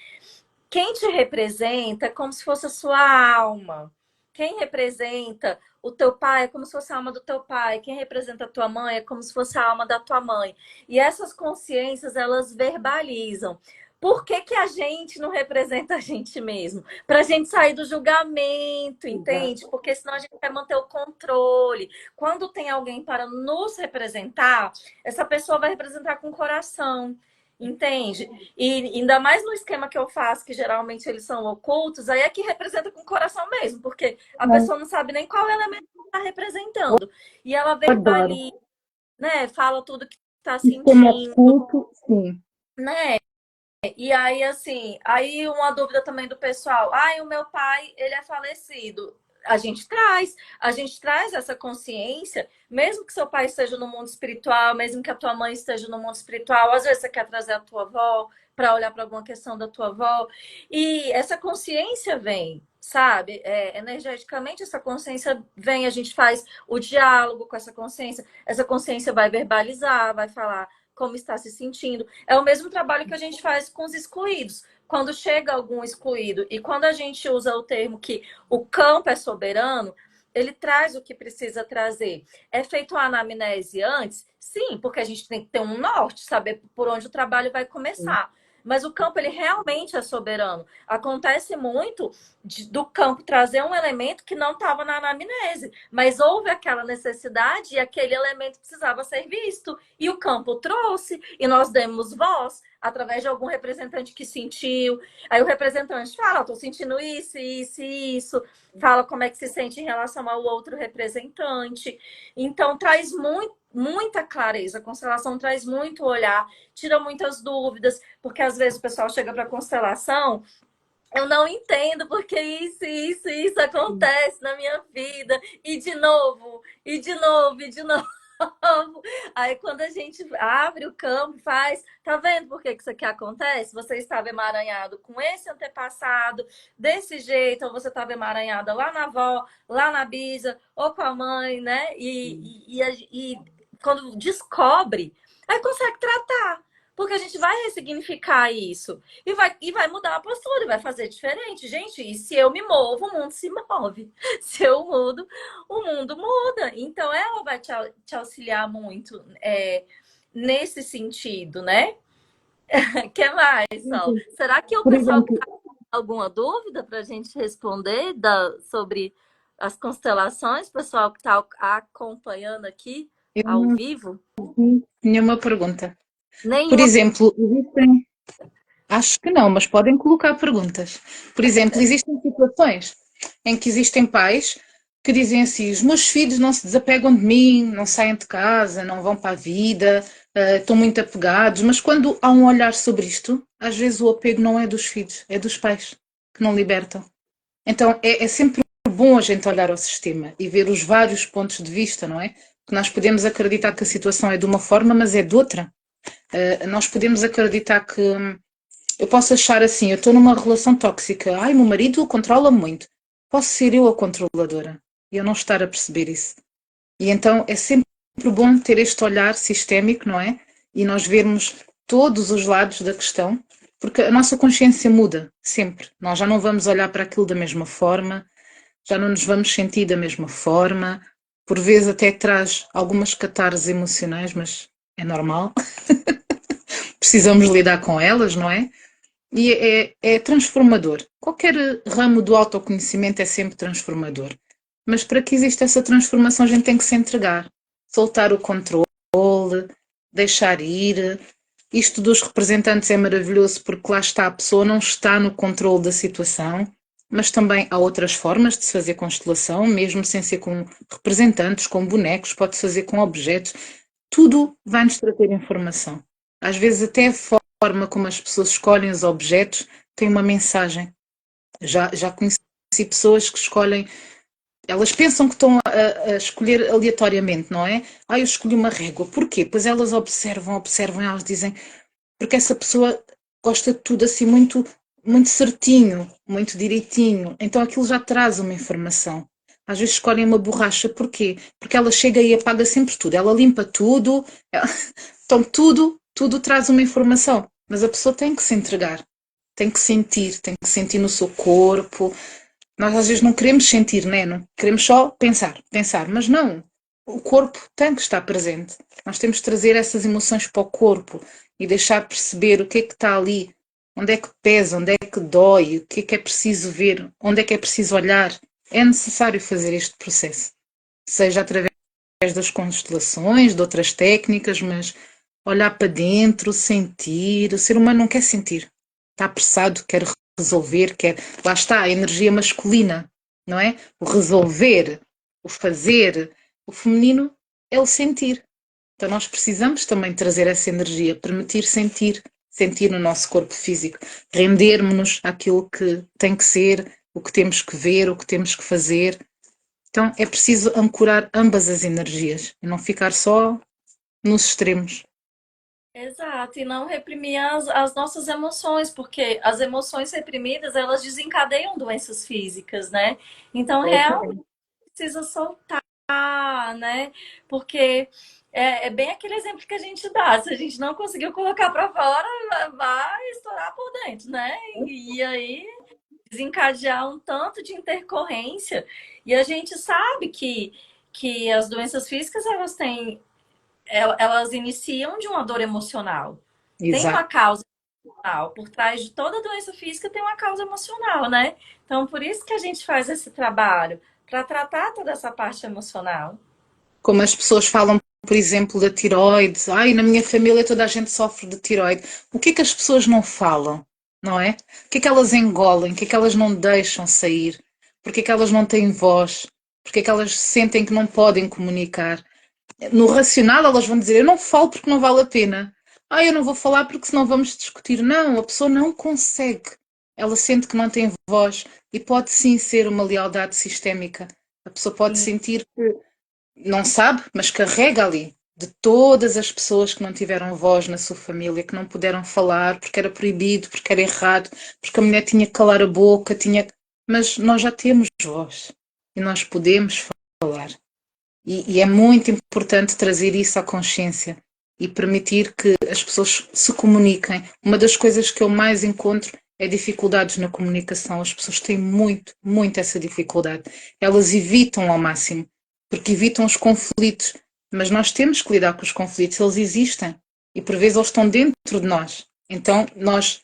Quem te representa é como se fosse a sua alma. Quem representa o teu pai é como se fosse a alma do teu pai. Quem representa a tua mãe é como se fosse a alma da tua mãe. E essas consciências, elas verbalizam. Por que, que a gente não representa a gente mesmo? Para a gente sair do julgamento, entende? Porque senão a gente vai manter o controle. Quando tem alguém para nos representar, essa pessoa vai representar com o coração. Entende? E ainda mais no esquema que eu faço, que geralmente eles são ocultos, aí é que representa com o coração mesmo, porque a pessoa não sabe nem qual elemento está representando. E ela Adoro. verbaliza, né? Fala tudo que está E como sentindo, oculto, sim. né? E aí, assim, aí uma dúvida também do pessoal. Ai, o meu pai, ele é falecido. A gente traz essa consciência, mesmo que seu pai esteja no mundo espiritual, mesmo que a tua mãe esteja no mundo espiritual, às vezes você quer trazer a tua avó para olhar para alguma questão da tua avó. E essa consciência vem, sabe? Energeticamente, essa consciência vem, a gente faz o diálogo com essa consciência vai verbalizar, vai falar como está se sentindo. É o mesmo trabalho que a gente faz com os excluídos. Quando chega algum excluído e quando a gente usa o termo que o campo é soberano, ele traz o que precisa trazer. É feito uma anamnese antes? Sim, porque a gente tem que ter um norte, saber por onde o trabalho vai começar. Mas o campo, ele realmente é soberano. Acontece muito do campo trazer um elemento que não estava na anamnese, mas houve aquela necessidade e aquele elemento precisava ser visto. E o campo trouxe, e nós demos voz através de algum representante que sentiu. Aí o representante fala, estou sentindo isso, isso e isso. Fala como é que se sente em relação ao outro representante. Então, traz muita clareza. A constelação traz muito olhar, tira muitas dúvidas, porque às vezes o pessoal chega para a constelação, eu não entendo porque isso acontece na minha vida. E de novo, e de novo, e de novo. Aí quando a gente abre o campo, faz, tá vendo por que isso aqui acontece? Você estava emaranhado com esse antepassado, desse jeito, ou você estava emaranhada lá na avó, lá na bisa, ou com a mãe, né? E quando descobre, aí consegue tratar. Porque a gente vai ressignificar isso. E vai mudar a postura, e vai fazer diferente. Gente, e se eu me movo, o mundo se move. Se eu mudo, o mundo muda. Então, ela vai te auxiliar muito nesse sentido, né? O que mais, Sol? Será que o Por pessoal exemplo, tem alguma dúvida para a gente responder sobre as constelações? Pessoal que está acompanhando aqui eu ao não vivo? tenho nenhuma pergunta. Por Nenhuma. exemplo, existem, acho que não, mas podem colocar perguntas. Por exemplo, existem situações em que existem pais que dizem assim: os meus filhos não se desapegam de mim, não saem de casa, não vão para a vida, estão muito apegados, mas quando há um olhar sobre isto, às vezes o apego não é dos filhos, é dos pais que não libertam. Então é sempre bom a gente olhar ao sistema e ver os vários pontos de vista, não é? Porque nós podemos acreditar que a situação é de uma forma, mas é de outra. Nós podemos acreditar que eu posso achar assim, eu estou numa relação tóxica, ai, meu marido controla muito. Posso ser eu a controladora e eu não estar a perceber isso. E então é sempre bom ter este olhar sistémico, não é? E nós vermos todos os lados da questão, porque a nossa consciência muda sempre. Nós já não vamos olhar para aquilo da mesma forma, já não nos vamos sentir da mesma forma. Por vezes até traz algumas catarses emocionais, mas é normal. Precisamos lidar com elas, não é? E é transformador. Qualquer ramo do autoconhecimento é sempre transformador. Mas para que exista essa transformação, a gente tem que se entregar, soltar o controle, deixar ir. Isto dos representantes é maravilhoso porque lá está, a pessoa não está no controle da situação, mas também há outras formas de se fazer constelação, mesmo sem ser com representantes, com bonecos, pode-se fazer com objetos. Tudo vai-nos trazer informação. Às vezes até a forma como as pessoas escolhem os objetos tem uma mensagem. Já conheci pessoas que escolhem, elas pensam que estão a escolher aleatoriamente, não é? Ah, eu escolhi uma régua. Porquê? Pois elas observam, elas dizem, porque essa pessoa gosta de tudo assim muito, muito certinho, muito direitinho. Então aquilo já traz uma informação. Às vezes escolhem uma borracha, porquê? Porque ela chega e apaga sempre tudo. Ela limpa tudo, então tudo traz uma informação. Mas a pessoa tem que se entregar, tem que sentir no seu corpo. Nós às vezes não queremos sentir, né? Não queremos só pensar, mas não. O corpo tem que estar presente. Nós temos que trazer essas emoções para o corpo e deixar perceber o que é que está ali, onde é que pesa, onde é que dói, o que é preciso ver, onde é que é preciso olhar. É necessário fazer este processo, seja através das constelações, de outras técnicas, mas olhar para dentro, sentir. O ser humano não quer sentir. Está apressado, quer resolver, quer. Lá está, a energia masculina, não é? O resolver, o fazer. O feminino é o sentir. Então nós precisamos também trazer essa energia, permitir sentir, sentir no nosso corpo físico, rendermos-nos àquilo que tem que ser, o que temos que ver, o que temos que fazer. Então é preciso ancorar ambas as energias e não ficar só nos extremos. Exato, e não reprimir as nossas emoções, porque as emoções reprimidas, elas desencadeiam doenças físicas, né? Então, realmente precisa soltar, né? Porque é bem aquele exemplo que a gente dá. Se a gente não conseguiu colocar para fora, vai estourar por dentro, né? E aí desencadear um tanto de intercorrência. E a gente sabe que as doenças físicas, elas iniciam de uma dor emocional. Tem uma Exato. causa emocional. Por trás de toda doença física tem uma causa emocional, né? Então, por isso que a gente faz esse trabalho, para tratar toda essa parte emocional. Como as pessoas falam, por exemplo, da tiroide. Ai, na minha família toda a gente sofre de tiroide. O que é que as pessoas não falam, não é? O que é que elas engolem? O que é que elas não deixam sair? Porque é que elas não têm voz? Porque é que elas sentem que não podem comunicar? No racional elas vão dizer, eu não falo porque não vale a pena. Ah, eu não vou falar porque senão vamos discutir. Não, a pessoa não consegue. Ela sente que não tem voz e pode sim ser uma lealdade sistémica. A pessoa pode Sim, sentir que não sabe, mas carrega ali de todas as pessoas que não tiveram voz na sua família, que não puderam falar porque era proibido, porque era errado, porque a mulher tinha que calar a boca, tinha. Mas nós já temos voz e nós podemos falar. E é muito importante trazer isso à consciência e permitir que as pessoas se comuniquem. Uma das coisas que eu mais encontro é dificuldades na comunicação. As pessoas têm muito, muito essa dificuldade. Elas evitam ao máximo, porque evitam os conflitos. Mas nós temos que lidar com os conflitos, eles existem. E por vezes eles estão dentro de nós. Então nós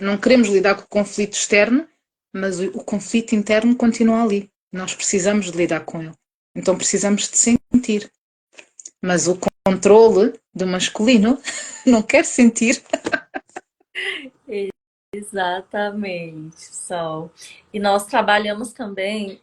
não queremos lidar com o conflito externo, mas o conflito interno continua ali. Nós precisamos de lidar com ele. Então precisamos de sentir. Mas o controle do masculino não quer sentir. exatamente, Sol. E nós trabalhamos também,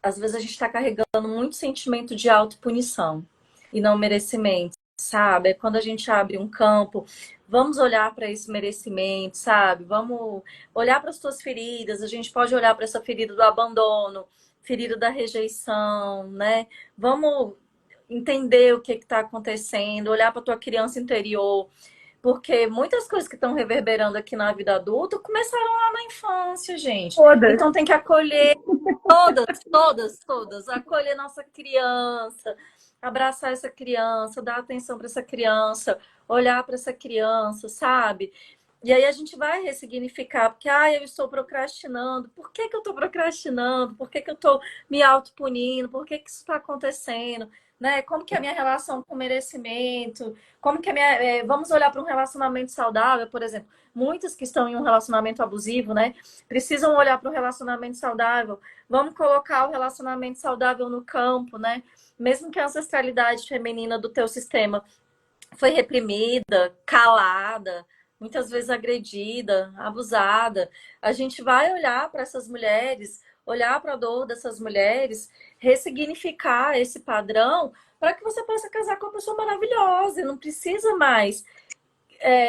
às vezes a gente está carregando muito sentimento de autopunição e não merecimento, sabe? É quando a gente abre um campo, vamos olhar para esse merecimento, sabe? Vamos olhar para as tuas feridas, a gente pode olhar para essa ferida do abandono, ferida da rejeição, né? Vamos entender o que está acontecendo, olhar para tua criança interior, porque muitas coisas que estão reverberando aqui na vida adulta começaram lá na infância, gente. Todas. Então tem que acolher todas, todas, todas, acolher nossa criança, abraçar essa criança, dar atenção para essa criança, olhar para essa criança, sabe? E aí a gente vai ressignificar, porque eu estou procrastinando. Por que que eu estou procrastinando? Por que que eu estou me autopunindo? Por que que isso está acontecendo? Né? Como que é a minha relação com merecimento? Como que é a minha. Vamos olhar para um relacionamento saudável, por exemplo. Muitas que estão em um relacionamento abusivo, né? Precisam olhar para um relacionamento saudável. Vamos colocar o relacionamento saudável no campo, né? Mesmo que a ancestralidade feminina do teu sistema foi reprimida, calada, muitas vezes agredida, abusada. A gente vai olhar para essas mulheres, olhar para a dor dessas mulheres, ressignificar esse padrão para que você possa casar com uma pessoa maravilhosa. E não precisa mais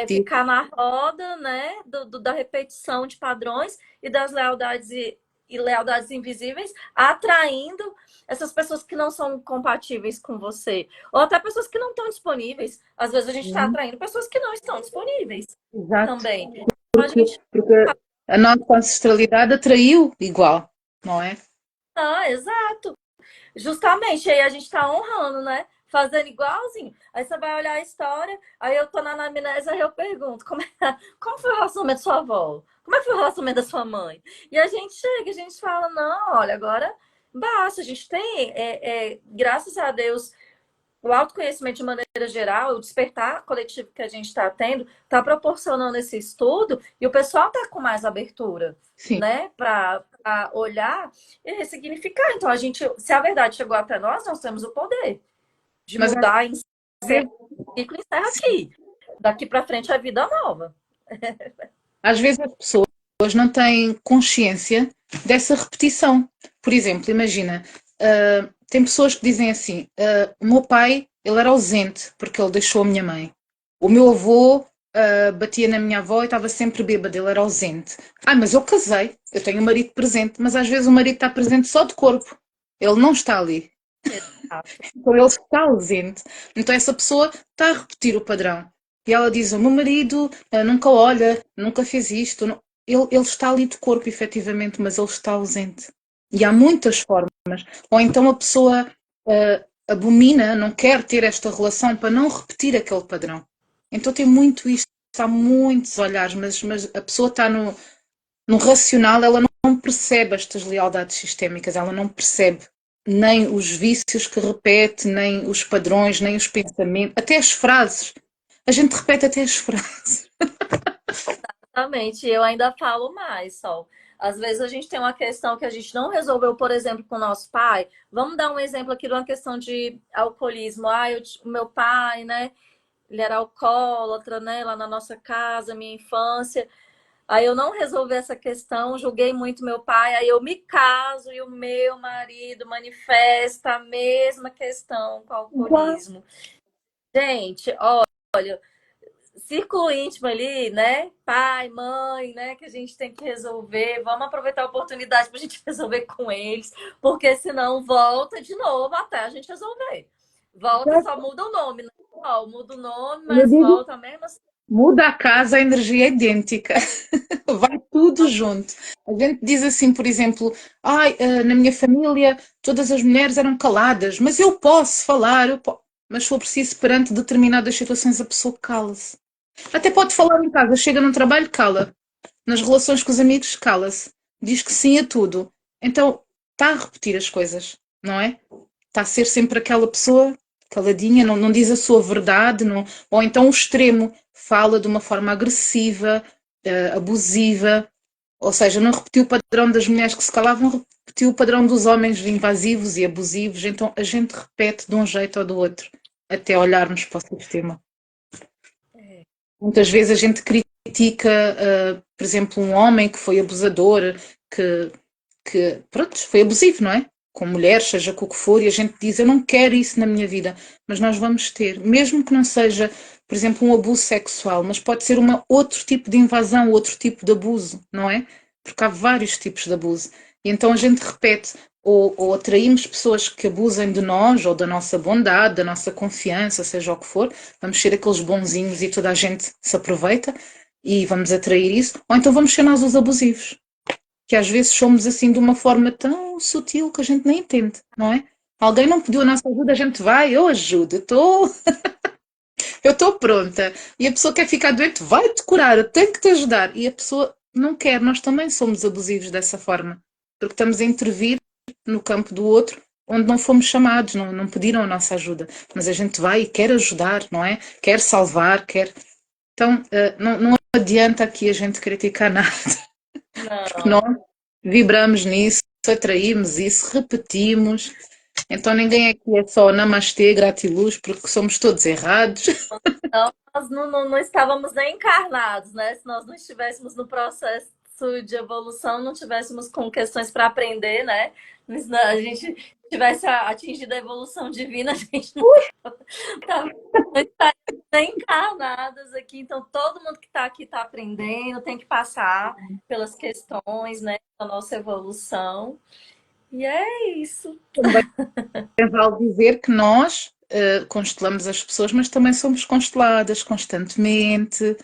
ficar na roda, né, da repetição de padrões e das lealdades e lealdades invisíveis, atraindo essas pessoas que não são compatíveis com você. Ou até pessoas que não estão disponíveis. Às vezes a gente está atraindo pessoas que não estão disponíveis Exato. também. Então a gente. Porque a nossa ancestralidade atraiu igual, não é? Ah, exato. Justamente, aí a gente tá honrando, né? Fazendo igualzinho. Aí você vai olhar a história, aí eu tô na anamnese, aí eu pergunto, como foi o relacionamento da sua avó? Como é que foi o relacionamento da sua mãe? E a gente chega, a gente fala, não, olha, agora basta, a gente tem, graças a Deus, o autoconhecimento de maneira geral, o despertar coletivo que a gente está tendo, está proporcionando esse estudo e o pessoal está com mais abertura, Sim. né, para olhar e ressignificar. Então, se a verdade chegou até nós, nós temos o poder de Mas mudar em vezes, ciclo encerra aqui. Daqui para frente é vida nova. às vezes as pessoas não têm consciência dessa repetição. Por exemplo, imagina, tem pessoas que dizem assim: o meu pai ele era ausente porque ele deixou a minha mãe. O meu avô batia na minha avó e estava sempre bêbado, ele era ausente. Mas eu casei, eu tenho um marido presente, mas às vezes o marido está presente só de corpo, ele não está ali. Exato. Então ele está ausente. Então essa pessoa está a repetir o padrão. E ela diz: o meu marido nunca olha, nunca fez isto. Ele está ali de corpo, efetivamente, mas ele está ausente. E há muitas formas. Ou então a pessoa abomina, não quer ter esta relação para não repetir aquele padrão. Então tem muito isto. Há muitos olhares, mas a pessoa está no. No racional, ela não percebe estas lealdades sistémicas, ela não percebe nem os vícios que repete, nem os padrões, nem os pensamentos, até as frases. A gente repete até as frases. Exatamente, eu ainda falo mais, Sol. Às vezes a gente tem uma questão que a gente não resolveu, por exemplo, com o nosso pai. Vamos dar um exemplo aqui de uma questão de alcoolismo. O meu pai, né? Ele era alcoólatra, né? Lá na nossa casa, minha infância. Aí eu não resolvi essa questão, julguei muito meu pai. Aí eu me caso e o meu marido manifesta a mesma questão com o alcoolismo. Gente, olha, círculo íntimo ali, né? Pai, mãe, né? Que a gente tem que resolver. Vamos aproveitar a oportunidade para a gente resolver com eles, porque senão volta de novo até a gente resolver. Volta, só muda o nome, né? Só muda o nome, Eu mas digo, volta mesmo assim. muda a casa, a energia é idêntica. Vai tudo junto. A gente diz assim, por exemplo, ai, na minha família todas as mulheres eram caladas, mas eu posso falar, mas se for preciso, perante determinadas situações, a pessoa cala-se. Até pode falar em casa, chega no trabalho, cala. Nas relações com os amigos, cala-se. Diz que sim a tudo. Então, está a repetir as coisas, não é? Está a ser sempre aquela pessoa caladinha, não diz a sua verdade, não, ou então o extremo, fala de uma forma agressiva, abusiva, ou seja, não repetiu o padrão das mulheres que se calavam, repetiu o padrão dos homens invasivos e abusivos, então a gente repete de um jeito ou do outro, até olharmos para o sistema. Muitas vezes a gente critica, por exemplo, um homem que foi abusador, que pronto, foi abusivo, não é? Com mulheres, seja com o que for, e a gente diz, eu não quero isso na minha vida, mas nós vamos ter, mesmo que não seja, por exemplo, um abuso sexual, mas pode ser outro tipo de invasão, outro tipo de abuso, não é? Porque há vários tipos de abuso. E então a gente repete, ou atraímos pessoas que abusem de nós, ou da nossa bondade, da nossa confiança, seja o que for, vamos ser aqueles bonzinhos e toda a gente se aproveita e vamos atrair isso, ou então vamos ser nós os abusivos que às vezes somos assim de uma forma tão sutil que a gente nem entende, não é? Alguém não pediu a nossa ajuda, a gente vai, eu ajudo, eu estou pronta. E a pessoa quer ficar doente, vai-te curar, eu tenho que te ajudar. E a pessoa não quer, nós também somos abusivos dessa forma, porque estamos a intervir no campo do outro onde não fomos chamados, não pediram a nossa ajuda. Mas a gente vai e quer ajudar, não é? Quer salvar, quer. Então, não adianta aqui a gente criticar nada. Porque Não. nós vibramos nisso, atraímos isso, repetimos. Então ninguém aqui é só namastê, gratiluz, porque somos todos errados. Então, nós não estávamos nem encarnados, né? Se nós não estivéssemos no processo de evolução, não tivéssemos com questões para aprender, né? Se a gente tivesse atingido a evolução divina, a gente não estaria nem encarnadas aqui. Então, todo mundo que está aqui está aprendendo, tem que passar pelas questões, né, da nossa evolução. E é isso. Também vale dizer que nós constelamos as pessoas, mas também somos consteladas constantemente.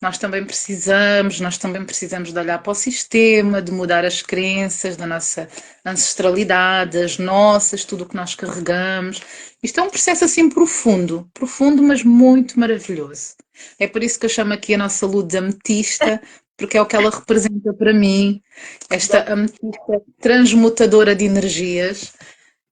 Nós também precisamos de olhar para o sistema, de mudar as crenças da nossa ancestralidade, as nossas, tudo o que nós carregamos. Isto é um processo assim profundo, profundo, mas muito maravilhoso. É por isso que eu chamo aqui a nossa luz ametista, porque é o que ela representa para mim, esta ametista transmutadora de energias.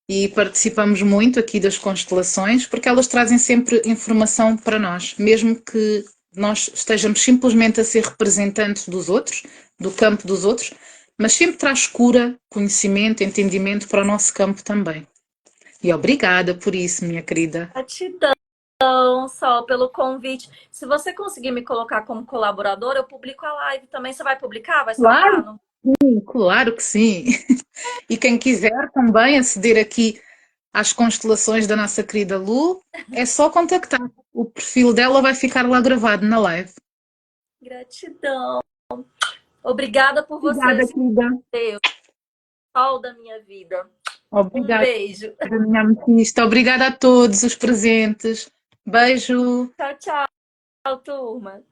E participamos muito aqui das constelações, porque elas trazem sempre informação para nós, mesmo que nós estejamos simplesmente a ser representantes dos outros, do campo dos outros, mas sempre traz cura, conhecimento, entendimento para o nosso campo também. E obrigada por isso, minha querida. Gratidão, Sol, pelo convite. Se você conseguir me colocar como colaboradora, eu publico a live também. Você vai publicar? Vai salvar? Claro, Não? claro que sim. E quem quiser também aceder aqui às constelações da nossa querida Lu, é só contactar. O perfil dela vai ficar lá gravado na live. Gratidão. Obrigada por você Obrigada, querida. ser o sol da minha vida. Um Obrigada, beijo. minha ametista. Obrigada a todos os presentes. Beijo. Tchau, tchau, turma.